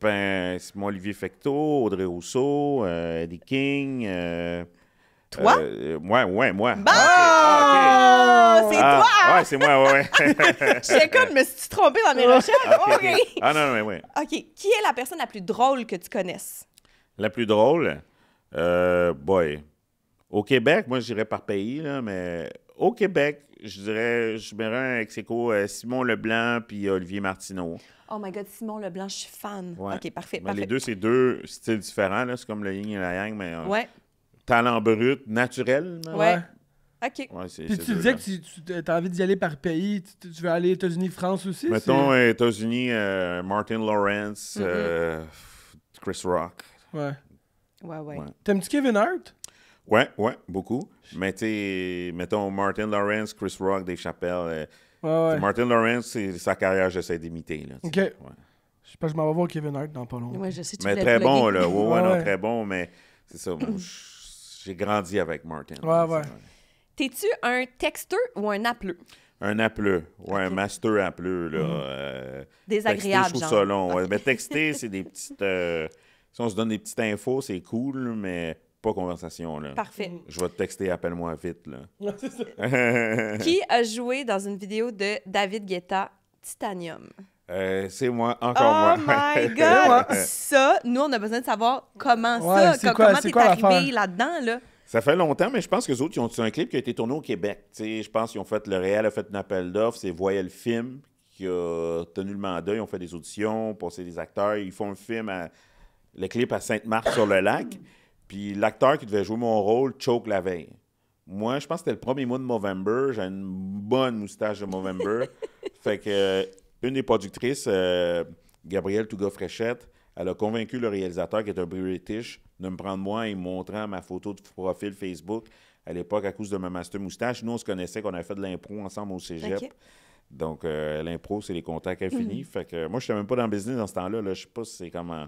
C'est moi, Olivier Fecteau, Audrey Rousseau, Eddie King. Toi? Moi. Bah! C'est Ah, toi! ouais, c'est moi, ouais. J'étais comme, me suis trompée dans mes recherches? OK. OK. Ah non, mais ouais. OK. Qui est la personne la plus drôle que tu connaisses? La plus drôle, boy. Au Québec, moi, je dirais par pays, là, mais au Québec, je dirais un ex-aequo, Simon Leblanc puis Olivier Martineau. Oh my God, Simon Leblanc, je suis fan. Ouais. OK, parfait, Mais parfait. les deux, c'est deux styles différents, là. C'est comme le yin et la yang, mais Ouais, talent brut, naturel. là. ouais. OK. Ouais, c'est Puis ces tu deux-là. disais que tu as envie d'y aller par pays. Tu veux aller États-Unis, France aussi? Mettons, États-Unis, Martin Lawrence, Chris Rock. Ouais. Ouais, ouais. Ouais. T'aimes-tu Kevin Hart? Ouais, beaucoup. Mais tu sais, mettons, Martin Lawrence, Chris Rock, Dave Chappelle. Ouais. Martin Lawrence, c'est sa carrière, j'essaie d'imiter. Là, tu OK. sais. Ouais. Je sais pas, je m'en vais voir Kevin Hart dans pas longtemps. Ouais, je sais, tu Mais voulais très plugger. bon, là. Ouais, non, Ouais. très bon, mais c'est ça. Moi, j'ai grandi avec Martin. Ouais. T'es-tu un texteur ou un appeleux? Un appeleux. Ouais, un Ok. master appeleux, là. Désagréable, texter, je trouve genre. ça long. Ouais. Ok. Mais texter, c'est des petites... si on se donne des petites infos, c'est cool, mais pas conversation, là. Parfait. Je vais te texter, appelle-moi vite, là. C'est ça. Qui a joué dans une vidéo de David Guetta, Titanium? C'est moi, encore Oh moi. my God! Ça, nous, on a besoin de savoir comment Ouais, c'est quoi- comment c'est t'es quoi l'affaire? arrivé là-dedans, là. Ça fait longtemps, mais je pense que les autres, ils ont un clip qui a été tourné au Québec. Tu sais, je pense qu'ils ont fait, le Réal a fait un appel d'offres, c'est Voyait le film qui a tenu le mandat, ils ont fait des auditions, passé des acteurs, ils font le clip à Sainte-Marthe-sur-le-Lac, puis l'acteur qui devait jouer mon rôle choke la veille. Moi, je pense que c'était le premier mois de Movember, j'ai une bonne moustache de Movember, fait que une des productrices, Gabrielle Touga-Fréchette, elle a convaincu le réalisateur, qui est un British, de me prendre moi et me montrant ma photo de profil Facebook à l'époque à cause de ma master moustache. Nous, on se connaissait, qu'on avait fait de l'impro ensemble au cégep. OK. Donc, l'impro, c'est les contacts infinis. Fait que moi, je n'étais même pas dans le business dans ce temps-là. Là. Je sais pas si c'est comment...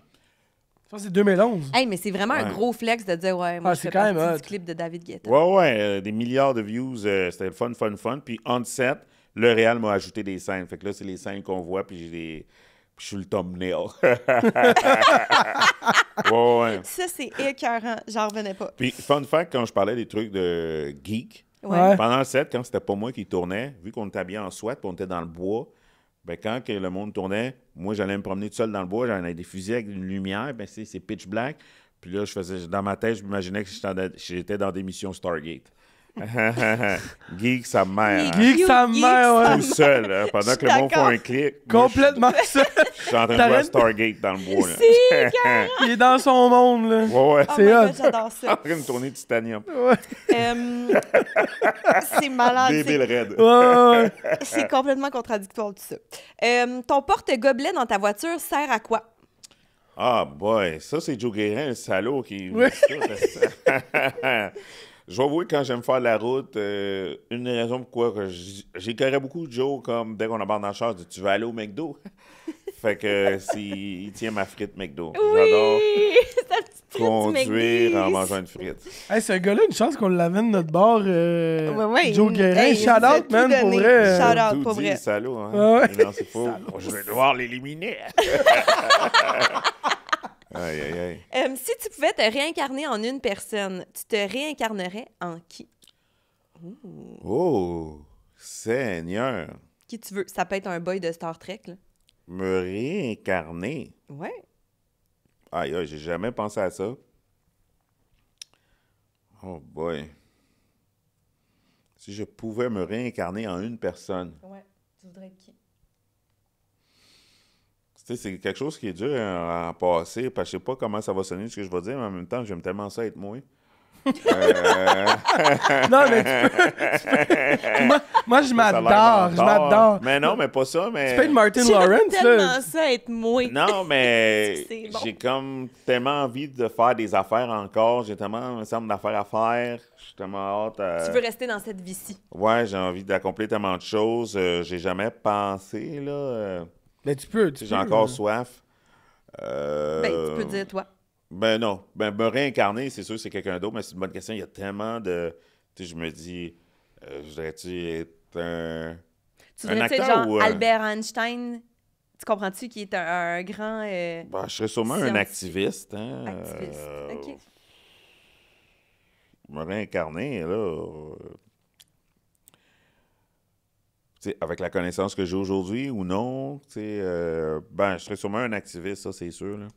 Je pense que c'est 2011. Hey, mais c'est vraiment un Ouais. gros flex de dire, ouais, moi, Ah, je c'est fais quand même partie hot. du clip de David Guetta. Ouais, des milliards de views. C'était le fun. Puis, on set, le Réal m'a ajouté des scènes. Fait que là, c'est les scènes qu'on voit, puis puis je suis le thumbnail. ouais. Ça, c'est écœurant. J'en revenais pas. Puis, fun fact, quand je parlais des trucs de geek, Ouais. pendant le set, quand c'était pas moi qui tournais, vu qu'on était habillés en sweat, puis on était dans le bois, ben quand que le monde tournait, moi, j'allais me promener tout seul dans le bois, j'en avais des fusils avec une lumière, ben c'est pitch black. Puis là, dans ma tête, je m'imaginais que j'étais dans des missions Stargate. Geek, sa mère. hein. Geek, sa Geek, mère, ouais. Tout seul, hein, pendant suis que le monde fait d'accord. un clic. moi, Complètement ça. Je suis en train de jouer à T'arrêtes- Stargate dans le bois. Là. C'est écœurant. Il est dans son monde, là. Ouais. Oh C'est my hot. God, j'adore En ça. train de tourner Titanium. C'est malade. Débile raide. Ouais. C'est complètement contradictoire tout ça. Ton porte-gobelet dans ta voiture sert à quoi? Ah, boy, ça, c'est Joe Guérin, le salaud, qui... Oui. Je vais avouer, quand j'aime faire la route, une des raisons pourquoi que j'écœurais beaucoup Joe, comme dès qu'on embarque dans le char, je dis, tu veux aller au McDo? Fait que il tient ma frite McDo. J'adore Sa petite frite du conduire en McDee's. mangeant une frite. Hey, ce gars-là, une chance qu'on l'amène notre bar. Ouais, Joe Guérin. hey, il Shout nous a out, tout man, pour donné. vrai. Shout out, Tout pour dit, vrai. le salaud, hein? Ouais, ouais. Non, c'est faux. Je vais devoir l'éliminer. Aïe, aïe, aïe. Si tu pouvais te réincarner en une personne, tu te réincarnerais en qui? Oh, Seigneur. Qui tu veux? Ça peut être un boy de Star Trek, là. Me réincarner. Ouais. Aïe, aïe, j'ai jamais pensé à ça. Oh boy. Si je pouvais me réincarner en une personne. Ouais. Tu voudrais être qui? Tu sais, c'est quelque chose qui est dur à passer, parce que je sais pas comment ça va sonner ce que je vais dire, mais en même temps, j'aime tellement ça être moi. Non, mais moi, je Ça a l'air m'adore. Je menteur. m'adore. Mais non, mais pas ça, mais... Tu peux être Martin J'aime Lawrence, tellement là. ça être moi. Non, mais C'est bon. j'ai comme tellement envie de faire des affaires encore. J'ai tellement un certain nombre d'affaires à faire. Je suis tellement hâte à... Tu veux rester dans cette vie-ci. Ouais, j'ai envie d'accomplir tellement de choses. J'ai jamais pensé, là. Mais tu peux. J'ai encore soif. Ben, tu peux dire toi. Ben non. Ben, me réincarner, c'est sûr, c'est quelqu'un d'autre, mais c'est une bonne question. Il y a tellement de... Tu sais, je me dis, je voudrais-tu être un... Tu Un voudrais être acteur genre ou, Albert Einstein, tu comprends-tu, qui est un grand Ben, je serais sûrement un scientifique. activiste. Hein? Activiste. OK. Me réincarner, là. Tu sais, avec la connaissance que j'ai aujourd'hui ou non, tu sais, ben, je serais sûrement un activiste, ça, c'est sûr. Là.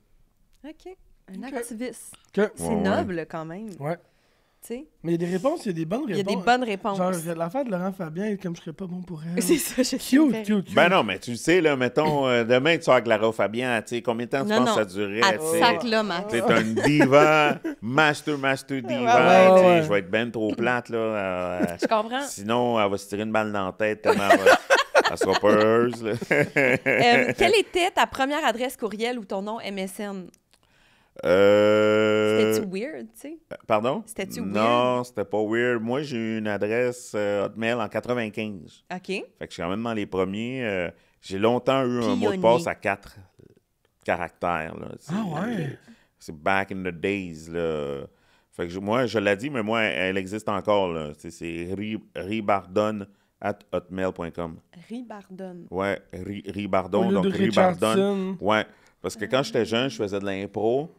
OK. Un OK. activiste. OK. C'est Ouais, ouais. noble, quand même. Ouais. Tu sais, Mais il y a des réponses, il y a des bonnes il y réponses. a des bonnes réponses. Genre, l'affaire de Laurent Fabien, comme je serais pas bon pour elle. C'est ça, je Cute, cute. Ben non, mais tu le sais, là, mettons, demain, tu sors avec Lara Fabian, tu sais, combien de temps tu Non, penses non. que ça durerait? À tu sais? sac là, Max. T'es une diva, master diva, Ouais, tu sais, ouais. je vais être ben trop plate, là. Je comprends. Sinon, elle va se tirer une balle dans la tête tellement elle sera pas heureuse, là. Quelle était ta première adresse courriel ou ton nom MSN? C'était-tu weird, tu sais? Pardon? C'était-tu weird? Non, c'était pas weird. Moi, j'ai eu une adresse Hotmail en 95. OK. Fait que je suis quand même dans les premiers. J'ai longtemps eu un mot de Pionnier. passe à 4 caractères. Là. Ah ouais? C'est back in the days. Là. Fait que moi, je l'ai dit, mais moi, elle existe encore. Là. C'est ribardon@hotmail.com. Ribardon. Ouais, Ribardon. Au lieu Donc, de Ribardon. Richardson. Ouais, parce que quand j'étais jeune, je faisais de l'impro.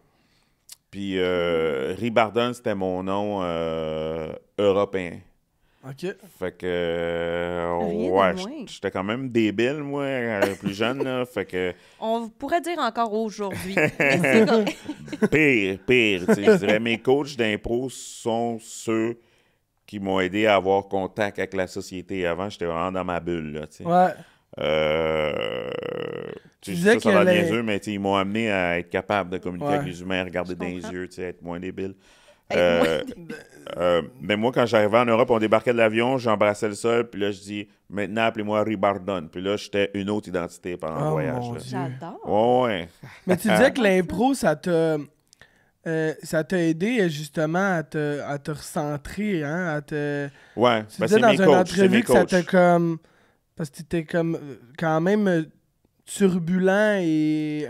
Puis Ribardon, c'était mon nom européen. OK. Fait que, Rien de ouais, moins. j'étais quand même débile, moi, plus jeune, là. Fait que, On pourrait dire encore aujourd'hui. Mais c'est correct. pire, tu sais, je dirais, mes coachs d'impro sont ceux qui m'ont aidé à avoir contact avec la société. Avant, j'étais vraiment dans ma bulle, là, tu sais. Ouais. Tu disais sais, ça a que l'air les- niaiseux, mais tu sais, ils m'ont amené à être capable de communiquer Ouais. avec les humains, à regarder Je dans les comprends. yeux, tu sais, être moins débile. Être Mais moi, quand j'arrivais en Europe, on débarquait de l'avion, j'embrassais le sol, puis là, je dis, maintenant, appelez-moi Ribardon. Puis là, j'étais une autre identité pendant le Oh, voyage. mon là. Dieu. J'adore. Ouais. Mais tu disais que l'impro, ça t'a aidé justement à te recentrer, hein, à te... Ouais, Tu ben, disais c'est dans mes une coachs, c'est entrevue mes que ça coachs. t'a comme... Parce que t'étais comme quand même turbulent et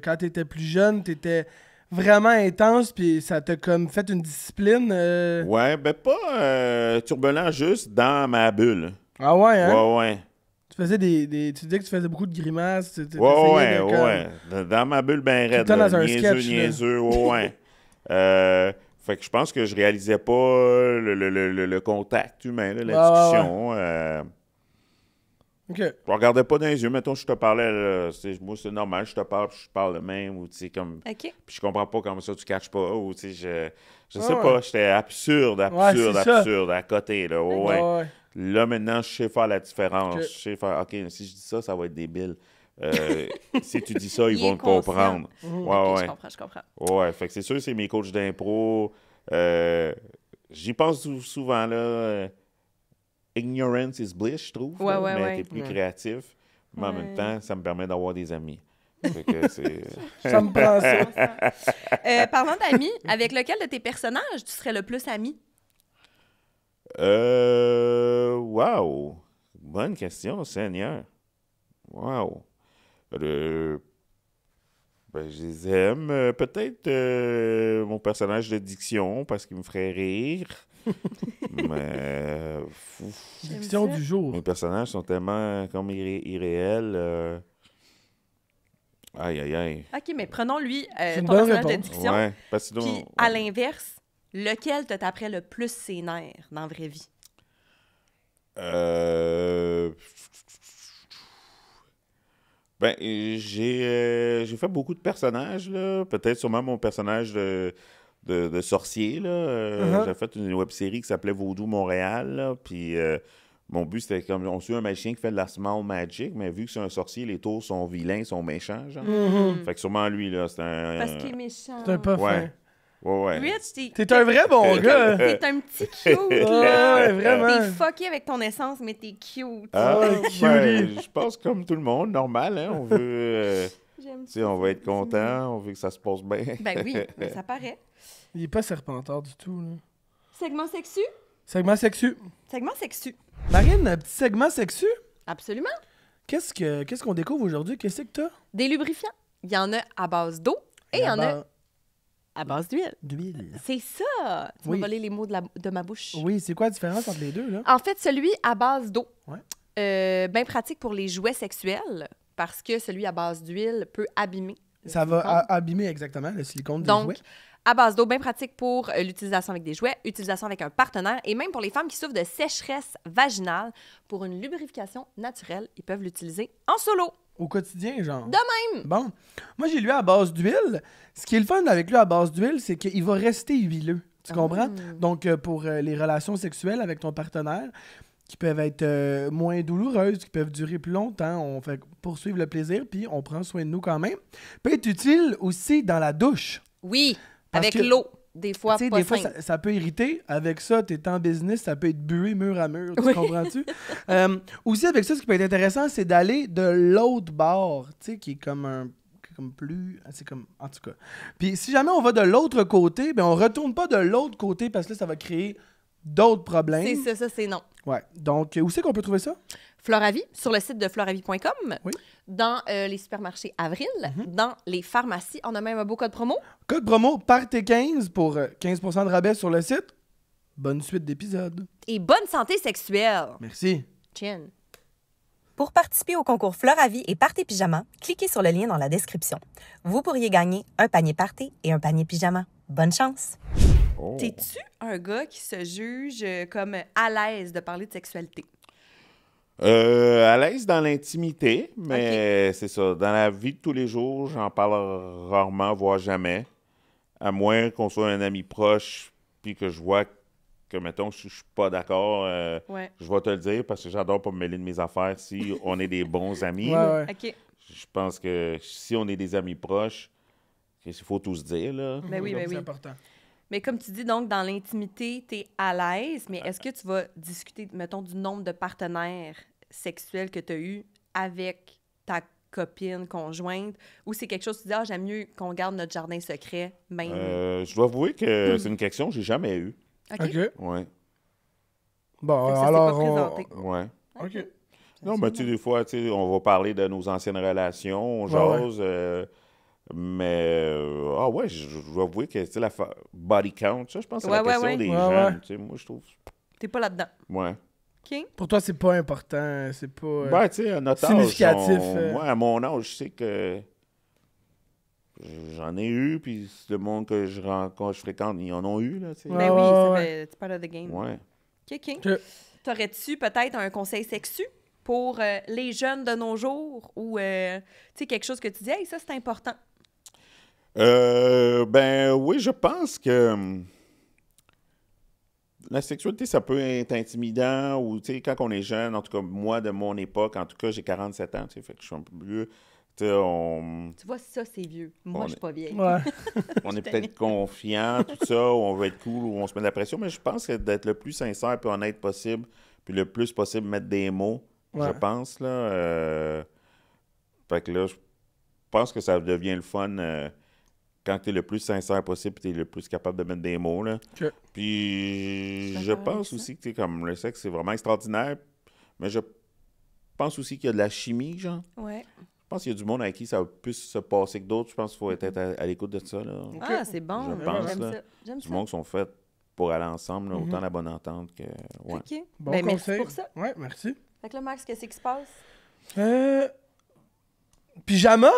quand t'étais plus jeune, t'étais vraiment intense puis ça t'a comme fait une discipline. Ouais, ben pas turbulent, juste dans ma bulle. Ah ouais, hein? Ouais, ouais. Tu faisais tu disais que tu faisais beaucoup de grimaces. Tu Ouais, essayais ouais, de, comme- ouais. Dans ma bulle ben Tout le raide. temps là. dans un Niaiseux, sketch, là. niaiseux, ouais, ouais. Fait que je pense que je réalisais pas le contact humain, là, la Ouais, discussion. OK. Je regardais pas dans les yeux. Mettons, je te parlais, là, moi, c'est normal, je te parle, puis je parle le même, ou tu sais, comme... OK. Puis je comprends pas comment ça tu catches pas, ou tu sais, je Ouais, sais ouais. pas, j'étais absurde, c'est ça. à côté, là, ouais. Ouais, ouais. Là, maintenant, je sais faire la différence. Ok. Je sais faire, OK, si je dis ça, ça va être débile. Si tu dis ça, ils Il vont est le conscient. comprendre. Mhm. Ouais, OK, ouais. je comprends. Ouais, fait que c'est sûr, c'est mes coachs d'impro. J'y pense souvent, là. Ignorance is bliss, je trouve. Ouais, là, ouais, mais ouais. t'es plus Ouais. créatif. Mais en Ouais. même temps, ça me permet d'avoir des amis. Fait que c'est... Ça me prend ça. Parlant d'amis, avec lequel de tes personnages tu serais le plus ami? Wow! Bonne question, Seigneur. Wow! Ben, je les aime. Peut-être mon personnage de diction, parce qu'il me ferait rire. Mais Diction du jour. mes personnages sont tellement comme irréels. Aïe, aïe, aïe. OK, mais prenons lui, une ton bonne personnage de réponse. diction. Ouais, parce que sinon- Puis, à l'inverse, lequel te taperait le plus ses nerfs dans la vraie vie? Ben, j'ai fait beaucoup de personnages, là. Peut-être sûrement mon personnage de sorcier, là. Uh-huh. J'ai fait une web-série qui s'appelait Vaudou Montréal, là. Puis mon but, c'était comme... On suit un magicien qui fait de la small magic, mais vu que c'est un sorcier, les tours sont vilains, sont méchants, genre. Mhm. Fait que sûrement lui, là, c'est un... Parce qu'il est méchant. C'est un pas fin. Ouais. Ouais. Rich, T'es un vrai bon gars. T'es un petit cute, Ouais, là. vraiment. T'es fucké avec ton essence, mais t'es cute. Ah, Ouais, ben, cutie. je pense comme tout le monde, normal, hein. On veut... J'aime tu sais, on va être content, on veut que ça se passe bien. Ben oui, mais ça paraît. Il est pas serpentard du tout, là. Segment sexu? Segment sexu. Segment sexu. Marine, un petit segment sexu? Absolument. Qu'est-ce qu'on découvre aujourd'hui? Qu'est-ce que t'as? Des lubrifiants. Il y en a à base d'eau et il y en a à base d'huile. d'huile. C'est ça! Tu Oui. m'as volé les mots de ma bouche. Oui, c'est quoi la différence entre les deux, là? En fait, celui à base d'eau, Ouais. Bien pratique pour les jouets sexuels, parce que celui à base d'huile peut abîmer. le Ça va silicone. abîmer exactement le silicone des Donc, jouets. à base d'eau, bien pratique pour l'utilisation avec des jouets, utilisation avec un partenaire et même pour les femmes qui souffrent de sécheresse vaginale. Pour une lubrification naturelle, ils peuvent l'utiliser en solo. Au quotidien, genre. De même! Bon. Moi, j'ai lui à base d'huile. Ce qui est le fun avec lui à base d'huile, c'est qu'il va rester huileux. Tu comprends? Donc, pour les relations sexuelles avec ton partenaire, qui peuvent être moins douloureuses, qui peuvent durer plus longtemps, on fait poursuivre le plaisir, puis on prend soin de nous quand même. Peut être utile aussi dans la douche. Oui, Parce avec que, l'eau. Des fois, Tu sais, pas des fois, simple. ça peut irriter. Avec ça, tu es en business, ça peut être bué mur à mur. Tu Oui. comprends-tu? Aussi, avec ça, ce qui peut être intéressant, c'est d'aller de l'autre bord, tu sais, qui est comme plus... C'est comme... En tout cas. Puis si jamais on va de l'autre côté, ben on retourne pas de l'autre côté parce que là, ça va créer d'autres problèmes. C'est ça, c'est non. Ouais. Donc, où c'est qu'on peut trouver ça? Floravie, sur le site de floravie.com, Oui. dans les supermarchés Avril, dans les pharmacies. On a même un beau code promo. Code promo PARTY15 pour 15% de rabais sur le site. Bonne suite d'épisodes. Et bonne santé sexuelle. Merci. Chin. Pour participer au concours Floravie et Party Pyjama, cliquez sur le lien dans la description. Vous pourriez gagner un panier Party et un panier pyjama. Bonne chance! Oh. T'es-tu un gars qui se juge comme à l'aise de parler de sexualité? À l'aise dans l'intimité, mais c'est ça. Dans la vie de tous les jours, j'en parle rarement, voire jamais. À moins qu'on soit un ami proche, puis que je vois que, mettons, je suis pas d'accord, Ouais. je vais te le dire parce que j'adore pas me mêler de mes affaires si on est des bons amis. Ouais, là. ouais. OK. Je pense que si on est des amis proches, il faut tout se dire, là. Ben oui, ben C'est oui. important. Mais comme tu dis, donc, dans l'intimité, t'es à l'aise, mais est-ce que tu vas discuter, mettons, du nombre de partenaires sexuels que tu as eu avec ta copine, conjointe, ou c'est quelque chose que tu dis, ah, j'aime mieux qu'on garde notre jardin secret, même. Je dois avouer que c'est une question que j'ai jamais eue. OK. OK. Ouais, Bon, Fait que ça s'est alors... pas présenté. ouais. OK. Non, mais tu sais, des fois, tu sais, on va parler de nos anciennes relations, on Ouais, jase, mais, ah ouais, je dois avouer que, tu sais, body count, ça, je pense que c'est Ouais, la ouais, question ouais. des Ouais, jeunes, ouais. tu sais, moi, je trouve, T'es pas là-dedans. ouais. OK? Pour toi, c'est pas important, c'est pas... Ben, tu sais, à notre âge, significatif, moi, à mon âge, je sais que j'en ai eu, puis le monde que je rencontre, je fréquente, ils en ont eu, là, tu sais. Ouais. Ben oui, ça ouais. fait, c'est part of the game. Ouais. OK. Que- T'aurais-tu peut-être un conseil sexu pour les jeunes de nos jours ou, tu sais, quelque chose que tu dis, hey, ça, c'est important. Ben oui, je pense que la sexualité, ça peut être intimidant ou, tu sais, quand on est jeune, en tout cas, moi, de mon époque, en tout cas, j'ai 47 ans, tu sais, fait que je suis un peu plus vieux. Tu sais, Tu vois, ça, c'est vieux. Moi, On je suis pas vieille. Ouais. on est peut-être confiant, tout ça, ou on veut être cool, ou on se met de la pression, mais je pense que d'être le plus sincère et honnête possible, puis le plus possible mettre des mots, Ouais. je pense, là. Fait que là, je pense que ça devient le fun quand tu es le plus sincère possible et tu es le plus capable de mettre des mots, là. Ok. Puis Je suis je d'accord avec pense ça. aussi que, tu sais, comme le sexe, c'est vraiment extraordinaire, mais je pense aussi qu'il y a de la chimie, genre. Ouais. Je pense qu'il y a du monde avec qui ça va plus se passer que d'autres. Je pense qu'il faut être à l'écoute de ça, là. Ah, c'est bon. Je pense, J'aime là. ça. J'aime Du ça. monde qui sont faits pour aller ensemble, là, autant la bonne entente que... Ouais. OK. Bon Ben, merci conseil. pour ça. Ouais, merci. Fait que là, Max, qu'est-ce qui se passe? Pyjama!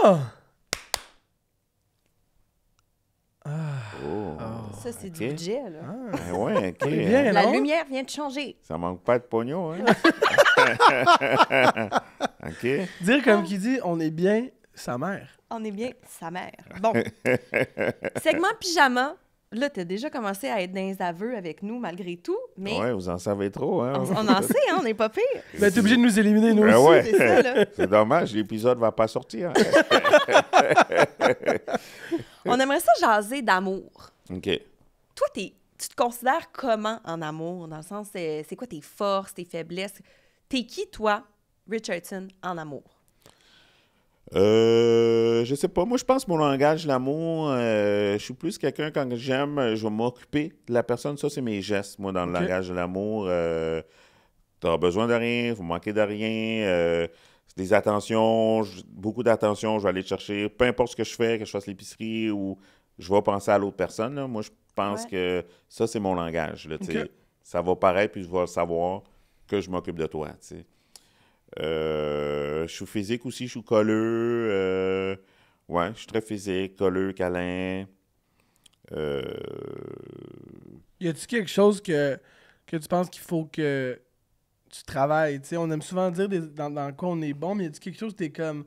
Oh, Ça, c'est ok. du budget, là. Ben ouais, OK. C'est bien, hein. La non? lumière vient de changer. Ça manque pas de pognon, hein? OK. Dire comme qui dit, on est bien sa mère. On est bien sa mère. Bon. Segment pyjama. Là, t'as déjà commencé à être dans les aveux avec nous, malgré tout, mais Ouais, vous en savez trop, hein? on en sait, hein, on n'est pas pire. Ben, t'es obligé de nous éliminer, nous Ben aussi. ouais. C'est ça, là. C'est dommage, l'épisode va pas sortir. On aimerait ça jaser d'amour. OK. Toi, tu te considères comment en amour? Dans le sens, c'est quoi tes forces, tes faiblesses? T'es qui, toi, Richardson, en amour? Je sais pas. Moi, je pense que mon langage, l'amour, je suis plus quelqu'un, quand j'aime, je vais m'occuper de la personne. Ça, c'est mes gestes, moi, dans le Ok. langage de l'amour. T'as besoin de rien, vous manquez de rien. C'est des attentions, beaucoup d'attention, je vais aller te chercher. Peu importe ce que je fais, que je fasse l'épicerie ou je vais penser à l'autre personne. Là. Moi, je pense Ouais. que ça, c'est mon langage. Là, tu sais. Ok. Ça va paraître, puis je vais savoir que je m'occupe de toi. Tu sais. Je suis physique aussi, je suis colleux. Ouais, je suis très physique, colleux, câlin. Y a-tu quelque chose que tu penses qu'il faut que tu travailles? T'sais, on aime souvent dire dans quoi on est bon, mais y a-tu quelque chose que t'es comme...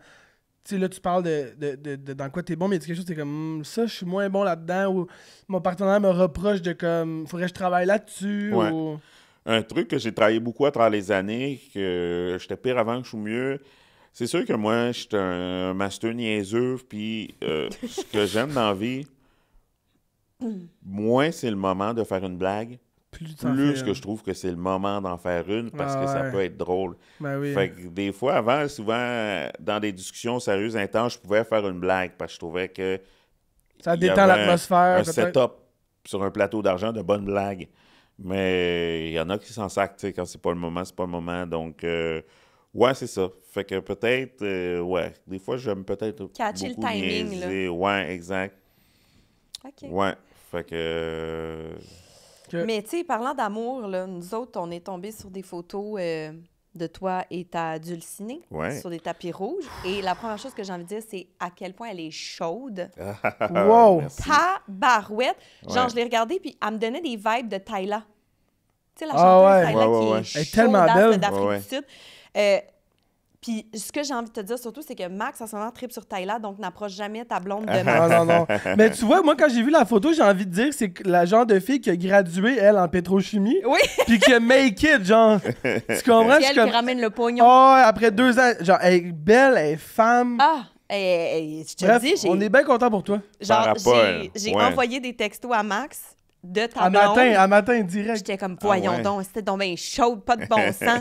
Tu sais, là, tu parles de dans quoi t'es bon, mais y a-tu quelque chose que t'es comme... ça, je suis moins bon là-dedans, ou mon partenaire me reproche de comme... faudrait que je travaille là-dessus, Ouais. ou... Un truc que j'ai travaillé beaucoup à travers les années, que j'étais pire avant que je suis mieux, c'est sûr que moi, j'étais un master niaiseux, puis ce que j'aime dans la vie, moins c'est le moment de faire une blague, Plus t'en plus fais, que je trouve que c'est le moment d'en faire une, parce que ça ouais. peut être drôle. Ben oui. Fait que des fois, avant, souvent, dans des discussions sérieuses, intenses, je pouvais faire une blague, parce que je trouvais que Ça il y détend avait l'atmosphère, un peut-être. setup sur un plateau d'argent de bonnes blagues. Mais il y en a qui s'en sacent, tu sais, quand c'est pas le moment, c'est pas le moment. Donc, ouais, c'est ça. Fait que peut-être, ouais, des fois, j'aime peut-être Catcher le beaucoup timing, niaiser. Ouais, exact. OK. Ouais, fait que... Mais tu sais, parlant d'amour, là, nous autres, on est tombés sur des photos de toi et ta dulcinée Ouais. sur des tapis rouges. Et la première chose que j'ai envie de dire, c'est à quel point elle est chaude. Wow! Merci. Tabarouette! Genre, Ouais. je l'ai regardée, puis elle me donnait des vibes de Tayla. Tu sais, la Ah chanteuse ouais. Tayla Ouais, qui ouais, est ouais. Elle est tellement chaudasse, belle. là, d'Afrique Ouais, du Sud. Puis ce que j'ai envie de te dire surtout, c'est que Max, en ce moment, tripe sur Tayla, donc n'approche jamais ta blonde de Max. Non, non, non. Mais tu vois, moi, quand j'ai vu la photo, j'ai envie de dire que c'est la genre de fille qui a gradué, elle, en pétrochimie, Oui! puis qui a make it, genre. Tu comprends? C'est Je suis elle comme... qui ramène le pognon. Oh, après 2 ans, genre, elle est belle, elle est femme. Ah! Je te Bref, dis, on est bien content pour toi. genre, Par rapport, j'ai ouais. envoyé des textos à Max de ta À blonde. matin, direct. J'étais comme, voyons ouais. donc, c'était donc bien chaude, pas de bon sens.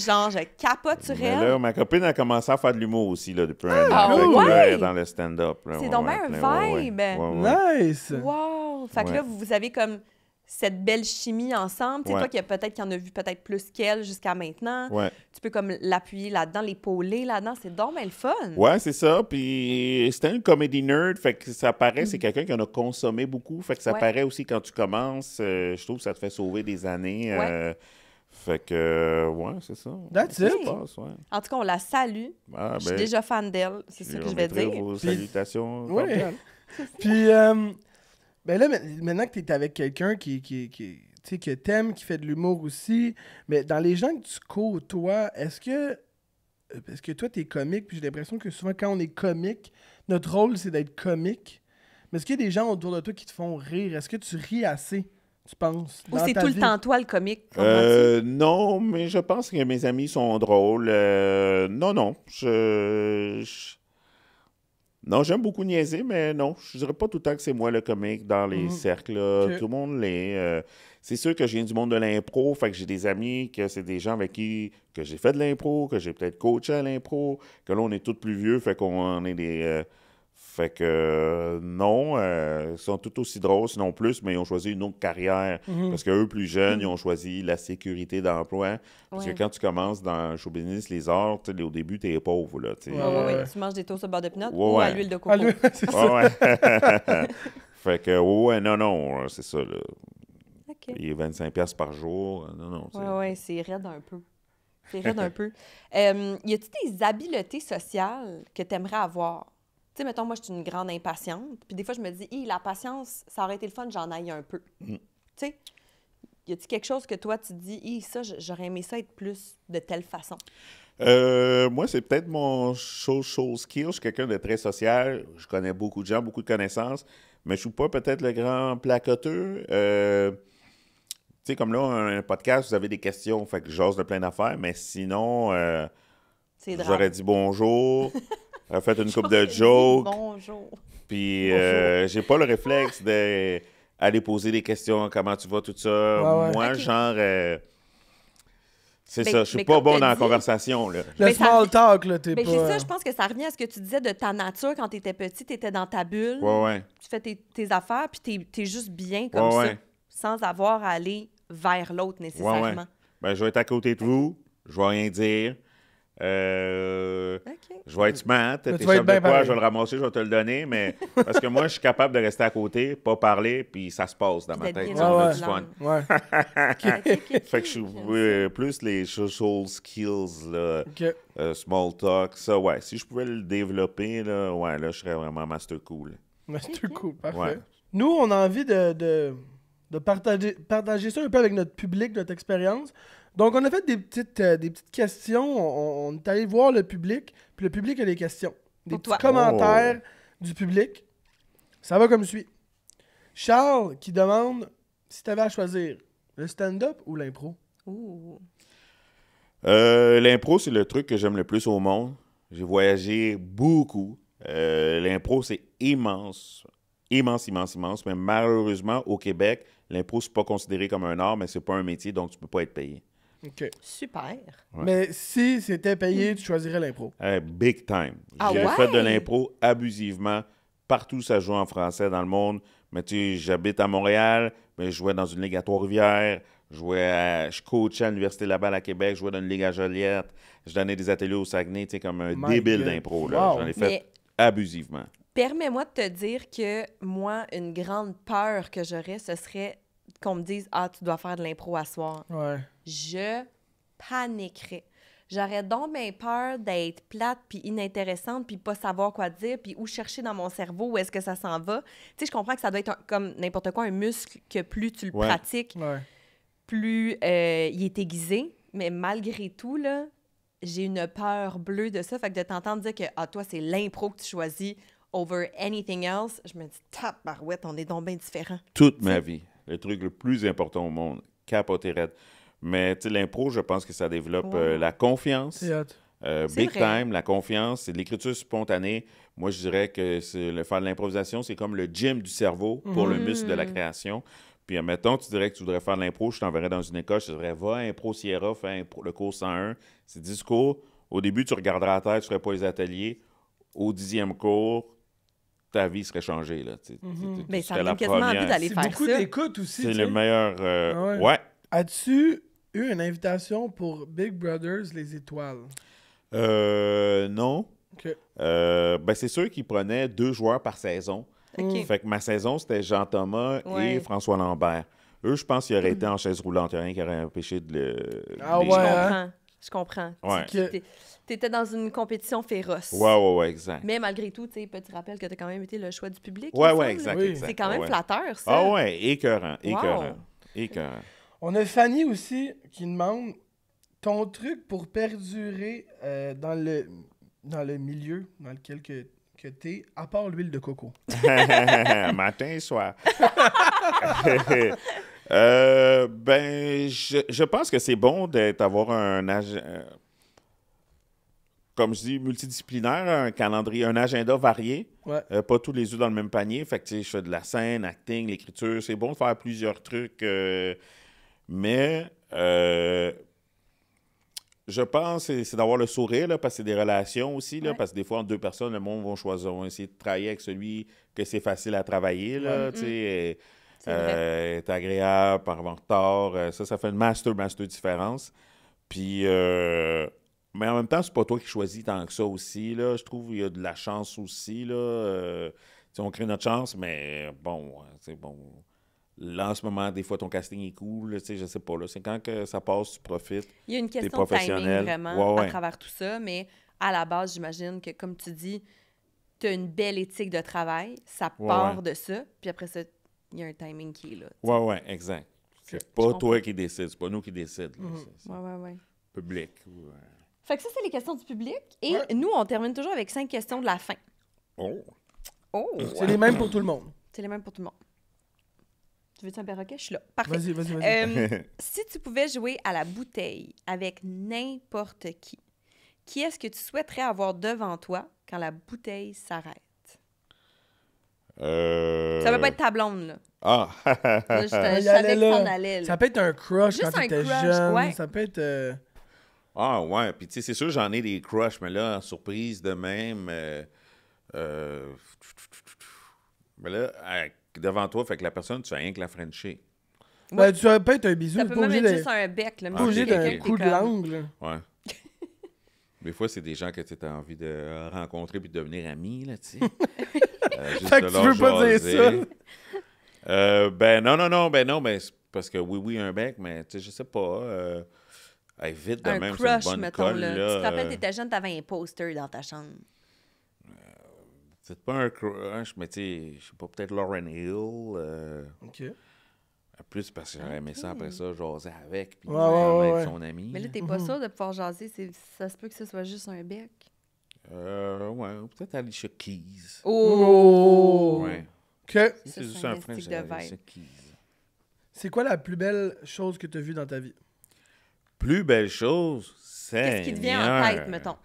Genre, je capote sur Mais elle. là, ma copine a commencé à faire de l'humour aussi, là, depuis un an. cool. Fait que là, elle est Ouais. dans le stand-up. là. C'est Ouais, donc ouais, bien un plein, ouais, vibe. ouais. Ouais, ouais. Nice! Wow! Fait que Ouais. là, vous avez comme cette belle chimie ensemble. Tu sais, Ouais. toi qui peut-être qui en a vu peut-être plus qu'elle jusqu'à maintenant. Ouais. Tu peux comme l'appuyer là-dedans, l'épauler là-dedans. C'est donc bien le fun. Ouais, c'est ça. Puis c'était un comedy nerd, fait que ça paraît, c'est quelqu'un qui en a consommé beaucoup, fait que ça Ouais. paraît aussi quand tu commences. Je trouve que ça te fait sauver des années. Ouais. Fait que, ouais, c'est ça. That's Ça it. se passe, ouais. En tout cas, on la salue. Ah, Je suis déjà fan d'elle. C'est ça que je vais remettrai dire. vos Puis- salutations. Oui. cordiales. Puis, ben là, maintenant que t'es avec quelqu'un qui tu sais, que t'aimes, qui fait de l'humour aussi, mais dans les gens que tu côtoies, est-ce que toi, t'es comique, puis j'ai l'impression que souvent, quand on est comique, notre rôle, c'est d'être comique. Mais est-ce qu'il y a des gens autour de toi qui te font rire? Est-ce que tu ris assez, tu penses? Ou dans c'est ta tout le vie? temps toi, le comique? comprends-tu? Non, mais je pense que mes amis sont drôles. Non. Non, j'aime beaucoup niaiser, mais non, je dirais pas tout le temps que c'est moi le comique dans les cercles. Là. Ok. Tout le monde l'est. C'est sûr que je viens du monde de l'impro, fait que j'ai des amis que c'est des gens avec qui que j'ai fait de l'impro, que j'ai peut-être coaché à l'impro, que là on est tous plus vieux, fait qu'on est des... fait que non, ils sont tout aussi drôles, sinon plus, mais ils ont choisi une autre carrière. Parce qu'eux, plus jeunes, ils ont choisi la sécurité d'emploi. Parce Ouais. que quand tu commences dans le show business, les arts, tu sais, au début, t'es pauvre, là, tu sais. Ouais, Ouais. ouais. Tu manges des toasts au beurre de pinot Ouais, ou à ouais. l'huile de coco? Ah, lui, c'est ça. Ouais, ouais. Fait que, ouais, non, c'est ça, là. OK. Payer 25$ par jour, non, tu sais. Ouais, c'est raide un peu. C'est raide un peu. Y a-t-il des habiletés sociales que tu aimerais avoir? Tu sais, mettons, moi, je suis une grande impatiente. Puis des fois, je me dis, la patience, ça aurait été le fun, j'en aille un peu. Tu sais, y a-t-il quelque chose que toi, tu te dis, ça, j'aurais aimé ça être plus de telle façon? Moi, c'est peut-être mon social skill. Je suis quelqu'un de très social. Je connais beaucoup de gens, beaucoup de connaissances, mais je suis pas peut-être le grand placoteux. Tu sais, comme là, un podcast, vous avez des questions, fait que j'ose de plein d'affaires, mais sinon, C'est drôle. j'aurais dit bonjour, j'aurais fait une couple de jokes, Bonjour. puis j'ai pas le réflexe d'aller poser des questions, comment tu vas, tout ça. Ouais, ouais. Moi, Ok. genre, c'est Mais- ça, je suis mais pas comme bon t'as dans la dit- conversation, là. Le Mais ça- small talk, là, t'es Ben, pas... c'est ça, je pense que ça revient à ce que tu disais de ta nature quand tu étais petit, tu étais dans ta bulle, Ouais. tu fais tes affaires, puis tu es juste bien comme ça, Ouais. sans avoir à aller vers l'autre nécessairement. Ben, je vais être à côté de vous, je vais rien dire. OK. Je vais être smart. Mais Tes tu vas être chefs bien de poids, pareil. je vais le ramasser, je vais te le donner, mais parce que moi, je suis capable de rester à côté, pas parler, puis ça se passe dans ma D'être tête. bien Ça, dans on a le du plan. fun. Ouais. Fait que je suis plus les social skills, là, OK. small talk, ça, ouais. Si je pouvais le développer, là, ouais, là, je serais vraiment master cool. Mais c'est cool, parfait. Ouais. Nous, on a envie de partager ça un peu avec notre public, notre expérience. Donc, on a fait des petites questions. On est allé voir le public, puis le public a des questions. Des Pour petits toi. commentaires du public. Ça va comme suit. Charles qui demande si tu avais à choisir le stand-up ou l'impro. Ouh. L'impro, c'est le truc que j'aime le plus au monde. J'ai voyagé beaucoup. L'impro, c'est immense. Immense, immense, immense. Mais malheureusement, au Québec, l'impro, c'est pas considéré comme un art, mais c'est pas un métier, donc tu peux pas être payé. OK. Super. Ouais. Mais si c'était payé, tu choisirais l'impro. Big time. Ah J'ai ouais? fait de l'impro abusivement. Partout, ça joue en français dans le monde. Mais tu sais, j'habite à Montréal, mais je jouais dans une ligue à Trois-Rivières. Je coachais à l'Université Laval à Québec. Je jouais dans une ligue à Joliette. Je donnais des ateliers au Saguenay, tu sais, comme un My débile God. d'impro. Là. Wow. J'en ai fait Mais abusivement. permets-moi de te dire que moi, une grande peur que j'aurais, ce serait qu'on me dise « Ah, tu dois faire de l'impro à soir. » Ouais. Je paniquerais. J'aurais donc bien peur d'être plate puis inintéressante puis pas savoir quoi dire puis où chercher dans mon cerveau où est-ce que ça s'en va. Tu sais, je comprends que ça doit être comme n'importe quoi, un muscle que plus tu le Ouais. pratiques, Ouais. plus il est aiguisé. Mais malgré tout, là, j'ai une peur bleue de ça. Fait que de t'entendre dire que ah, toi, c'est l'impro que tu choisis over anything else, je me dis tabarouette, on est donc bien différents. Toute ma vie. Le truc le plus important au monde. Capoter raide. Mais tu sais, l'impro, je pense que ça développe Wow. la confiance. C'est hot. C'est Big vrai. time, la confiance, c'est de l'écriture spontanée. Moi, je dirais que faire de l'improvisation, c'est comme le gym du cerveau pour le muscle de la création. Puis, admettons, tu dirais que tu voudrais faire de l'impro, je t'enverrais dans une école, je te dirais, va à Impro Sierra, fais le cours 101. C'est 10 cours. Au début, tu regarderas la tête, tu ne ferais pas les ateliers. Au 10e cours, ta vie serait changée. Là. Mais Tu ça serais me la donne quasiment envie première. d'aller C'est faire beaucoup ça. d'écoute aussi. C'est tu le sais. meilleur. Ah ouais. Ouais. As-tu eu une invitation pour Big Brothers Les Étoiles? Non. OK. Ben, c'est sûr qu'ils prenaient 2 joueurs par saison. OK. Fait que ma saison, c'était Jean-Thomas Ouais. et François Lambert. Eux, je pense qu'ils auraient été en chaise roulante. Il n'y a rien qui aurait empêché de Ah les- ouais, Je comprends. Ouais. Que- T'étais dans une compétition féroce. Ouais, exact. Mais malgré tout, tu sais, petit rappel que tu as quand même été le choix du public. il Ouais, me semble. exact, Oui. exact. C'est quand même Ouais. flatteur, ça. Ah ouais, écœurant, Wow. écœurant. On a Fanny aussi qui demande ton truc pour perdurer dans le milieu dans lequel que t'es, à part l'huile de coco. Matin et soir. Ben, je pense que c'est bon d'avoir un comme je dis, multidisciplinaire, un calendrier, un agenda varié. Ouais. Pas tous les œufs dans le même panier. Fait que, tu sais, je fais de la scène, acting, l'écriture. C'est bon de faire plusieurs trucs. Mais je pense que c'est d'avoir le sourire, là, parce que c'est des relations aussi. Là, Ouais. Parce que des fois, entre deux personnes, le monde vont essayer de travailler avec celui que c'est facile à travailler. Là, tu sais, C'est vrai. est agréable, pas en retard. Ça fait une master différence. Puis, mais en même temps, c'est pas toi qui choisis tant que ça aussi. Là. Je trouve qu'il y a de la chance aussi. Là. Tu sais, on crée notre chance, mais bon, c'est bon. Là, en ce moment, des fois, ton casting est cool. Là, tu sais, je sais pas. Là, c'est quand que ça passe, tu profites. Il y a une T'es question de timing professionnel. vraiment Ouais, ouais. à travers tout ça, mais à la base, j'imagine que, comme tu dis, tu as une belle éthique de travail, ça Ouais, part ouais. de ça, puis après ça, il y a un timing qui est là. Ouais, exact. C'est Je pas comprends. toi qui décides, c'est pas nous qui décide. Là. C'est Ouais. public. Fait que ça, c'est les questions du public. Et Ouais. nous, on termine toujours avec 5 questions de la fin. Oh! Oh! C'est les mêmes pour tout le monde. C'est les mêmes pour tout le monde. Tu veux-tu un perroquet? Je suis là. Parfait. Vas-y. Si tu pouvais jouer à la bouteille avec n'importe qui est-ce que tu souhaiterais avoir devant toi quand la bouteille s'arrête? Ça veut pas être ta blonde, là. Ah! Là, je Il y savais allait que là. t'en allais, là. Ça peut être un crush Juste quand un t'étais crush, jeune. ouais. Ça peut être... Ah ouais, puis tu sais, c'est sûr, j'en ai des crushs, mais là, en surprise de même, mais là, devant toi, fait que la personne, tu as rien que la Frenchie. Ben, tu vas pas être un bisou. Ça c'est peut pas même obligé être de- juste un bec, là. pas obligé Quelqu'un d'un qui est coup de comme- langue. Là. Ouais. Des fois, c'est des gens que tu as envie de rencontrer puis de devenir amis, là, tu sais. Juste Fait que de tu leur veux pas dire jaser. Ben non, mais c'est parce que oui, un bec, mais tu sais, je sais pas. Vite de Un même, c'est une crush, bonne mettons, colle, là. là. Tu te rappelles, t'étais jeune, t'avais un poster dans ta chambre. C'est pas un crush, mais tu sais, je sais pas, peut-être Lauryn Hill. OK. Plus parce que j'aurais aimé ça après ça, jaser avec, puis Ouais, vraiment ouais, être ouais. son ami. Mais là, là. t'es pas sûr de pouvoir jaser. Ça se peut que ce soit juste un bec. Ouais, ou peut-être Alicia Keys. Oh! Ouais. OK. Ça, C'est juste un un estique French, de Alicia vibe. Keys. C'est quoi la plus belle chose que tu as vue dans ta vie? Plus belle chose, c'est. Qu'est-ce qui te vient en tête, mettons?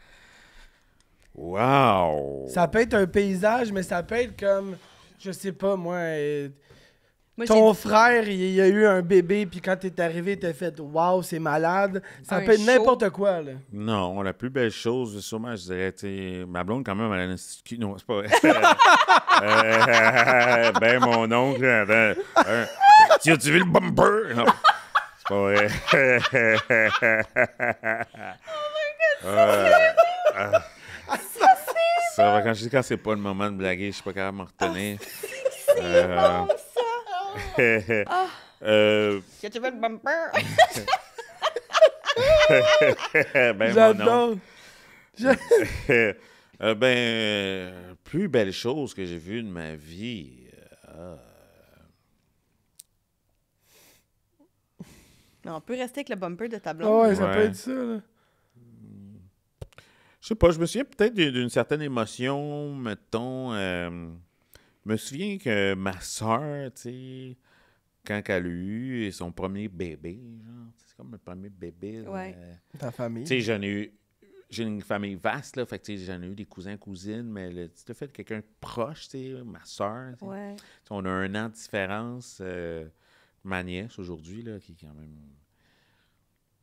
Wow! Ça peut être un paysage, mais ça peut être comme, je sais pas, moi, Moi, ton frère, il a eu un bébé, puis quand t'es arrivé, t'as fait « Wow, c'est malade ». Ça Un peut être show. n'importe quoi, là. Non, la plus belle chose, sûrement, je dirais, tu sais, ma blonde, quand même, elle a un institut. Non, c'est pas vrai. Ben, mon oncle, attends. Tu as-tu vu le bumper? Non, c'est pas vrai. Ça, quand je dis quand c'est pas le moment de blaguer, je suis pas capable de m'en retenir. C'est bon, ça! Que tu veux le bumper? Ben, J'adore. Plus belle chose que j'ai vue de ma vie. Mais on peut rester avec le bumper de ta Ah blonde. ouais, ça Ouais. peut être ça, là. Je sais pas, je me souviens peut-être d'une certaine émotion, mettons. Je me souviens que ma soeur, tu sais, quand elle a eu son premier bébé, genre, c'est comme le premier bébé. Ouais. Ta famille. Tu sais, j'ai une famille vaste, là, fait que tu sais, j'en ai eu des cousins, cousines, mais le fait de quelqu'un de proche, tu sais, ma soeur, Ouais. on a 1 an de différence. Ma nièce, aujourd'hui, là, qui est quand même,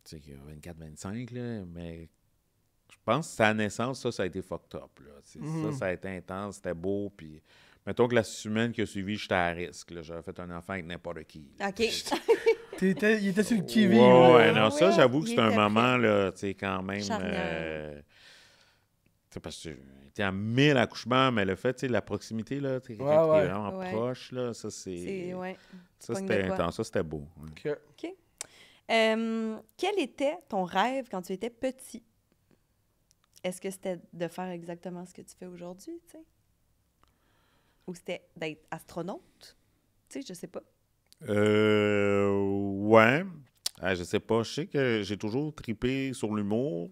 tu sais, qui a 24-25, là, mais je pense que sa naissance, ça a été fucked up, là. Tu sais, ça a été intense, c'était beau, puis mettons que la semaine qui a suivi, j'étais à risque, là. J'aurais fait un enfant avec n'importe qui. Là. OK. Il était sur le qui-vive, Ouais, là. non, ça, Ouais, j'avoue que il c'est un était moment, là, tu sais, quand même... Charnière. tu sais, parce que j'étais à 1000 accouchements, mais le fait, tu sais, la proximité, là, tu sais, quelqu'un qui Ouais. est vraiment Ouais. proche, là, ça, c'est... Ouais. Ça, pognes c'était de quoi. intense, ça, c'était beau. Ouais. OK. OK. Quel était ton rêve quand tu étais petit? Est-ce que c'était de faire exactement ce que tu fais aujourd'hui, tu sais? Ou c'était d'être astronaute? Tu sais, je sais pas. Ouais. Je sais pas. Je sais que j'ai toujours tripé sur l'humour,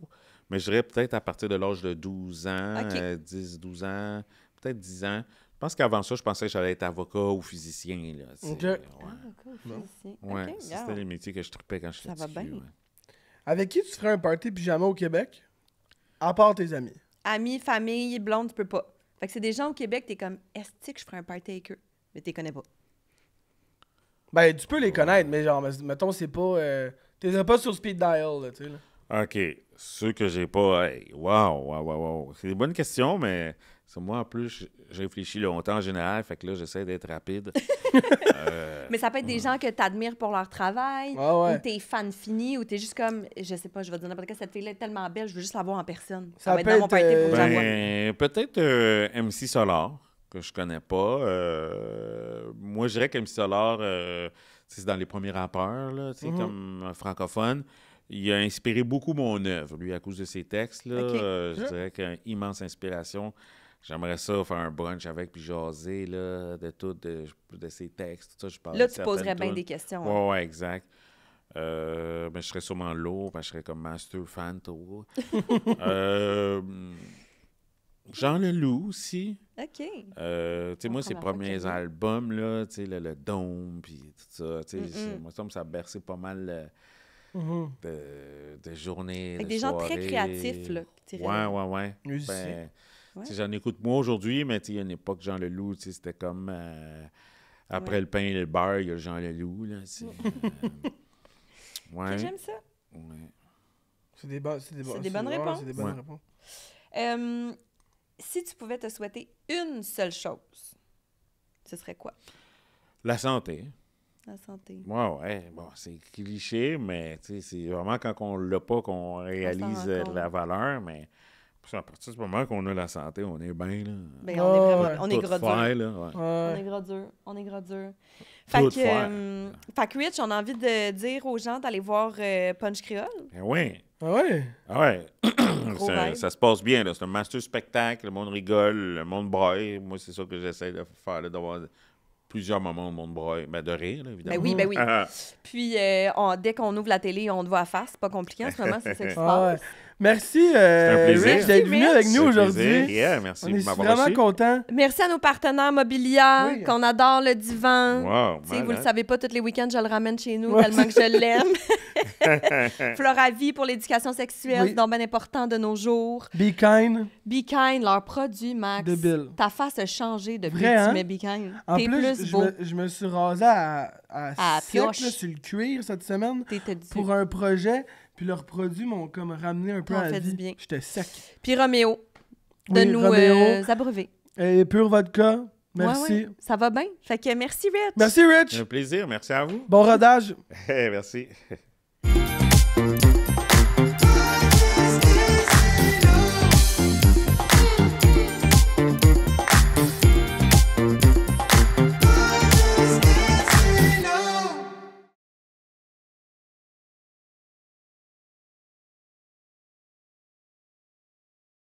mais je dirais peut-être à partir de l'âge de 12 ans, OK. 10, 12 ans, peut-être 10 ans. Je pense qu'avant ça, je pensais que j'allais être avocat ou physicien. Là, tu sais. OK. Ouais, cool, Bon. physicien. ouais, OK, ça, regarde. c'était les métiers que je tripais quand j'étais Ça va petit vieux, bien. ouais. Avec qui tu ferais un party pyjama au Québec? À part tes amis. Amis, famille, blonde, tu peux pas. Fait que c'est des gens au Québec, t'es comme, est-ce que je ferais un party avec eux? Mais t'es connais pas. Ben, tu peux les connaître, mais genre, mettons, c'est pas... T'es pas sur speed dial, là, tu sais, là. OK. Ceux que j'ai pas... Hey, wow. C'est des bonnes questions, mais c'est moi, en plus, j'ai réfléchi longtemps en général, fait que là, j'essaie d'être rapide. Mais ça peut être des gens que t'admires pour leur travail, Ah ouais. ou t'es fan fini, ou t'es juste comme, je sais pas, je vais te dire n'importe quoi, cette fille-là est tellement belle, je veux juste la voir en personne. Ça Ça va être peut dans mon être, party pour que je la vois. Ben, peut-être MC Solar, que je connais pas. Moi, je dirais qu'MC Solar, c'est dans les premiers rappeurs, là, tu sais, comme francophone. Il a inspiré beaucoup mon œuvre, lui, à cause de ses textes. Là. OK. Je dirais qu'il a une immense inspiration. J'aimerais ça faire un brunch avec, puis jaser là, de ses textes. Tout ça, je parle Là, de tu poserais certaines bien tunes. des questions. hein. Ouais, exact. Ben, je serais sûrement lourd, parce que je serais comme Master Fan, tout. Jean Leloup aussi. OK. Tu sais, moi, ses première fois que premiers je l'ai. albums, là, tu sais, le Dôme, puis tout ça, tu sais, moi, ça a bercé pas mal de journées, Avec de des gens très soirées. créatifs, là, qui tiraient Ouais. Musicien. Ben, Ouais. tu sais, j'en écoute moins aujourd'hui, mais tu sais, il y a une époque, Jean Leloup, tu sais, c'était comme... après Ouais. le pain et le beurre, il y a Jean Leloup, là, tu sais. Ouais. J'aime ça. Ouais. C'est des bonnes C'est des bonnes ouais, réponses. c'est des bonnes Ouais. réponses. Si tu pouvais te souhaiter une seule chose, ce serait quoi? La santé. La santé. Ouais, bon, c'est cliché, mais tu sais, c'est vraiment quand on l'a pas qu'on réalise rend compte. la valeur, mais à partir du moment qu'on a la santé, on est bien, là. Ben, on est Ouais. vraiment... On est Tout gras faire, dur. là, ouais. On Ouais. est gras dur. On est gras dur. Tout Fait faire. que Rich, on a envie de dire aux gens d'aller voir Punch Créole. Ben oui. Ah ouais? Ah ouais. Gros ça, vibe. ça se passe bien, là. C'est un master spectacle, le monde rigole, le monde braille. Moi, c'est ça que j'essaie de faire, là, d'avoir plusieurs moments où le monde braille. Ben, de rire, là, évidemment. Ben oui. Puis, dès qu'on ouvre la télé, on te voit à face. C'est pas compliqué en ce moment, c'est ça qui se Ah ouais. passe. Merci, un plaisir. Rich, d'être venu Merci, avec Rich. nous Ça fait aujourd'hui. plaisir. Yeah, merci On de est m'avoir vraiment reçu. contents. Merci à nos partenaires Mobilia, Oui. qu'on adore le divan. Wow, Tu sais, vous le malade. savez pas, tous les week-ends, je le ramène chez nous Ouais. tellement que je l'aime. Floravie pour l'éducation sexuelle, Oui. c'est donc bien important de nos jours. Be kind. Be Kind, leur produit, Max. Débile. Ta face a changé depuis Vrai, que hein? tu mets Be Kind. En T'es plus, plus je beau. me, je me suis rasé à À sec, pioche. là, sur le cuir cette semaine T'étais dessus. pour un projet. Puis leurs produits m'ont comme ramené un peu T'en à la fait du vie. bien. J'étais sec. Puis Roméo, de Oui, nous Roméo. abreuver. Et Pure Vodka. Merci. Ouais, ouais. Ça va bien. Fait que merci, Rich. Merci, Rich. Un plaisir. Merci à vous. Bon rodage. Merci.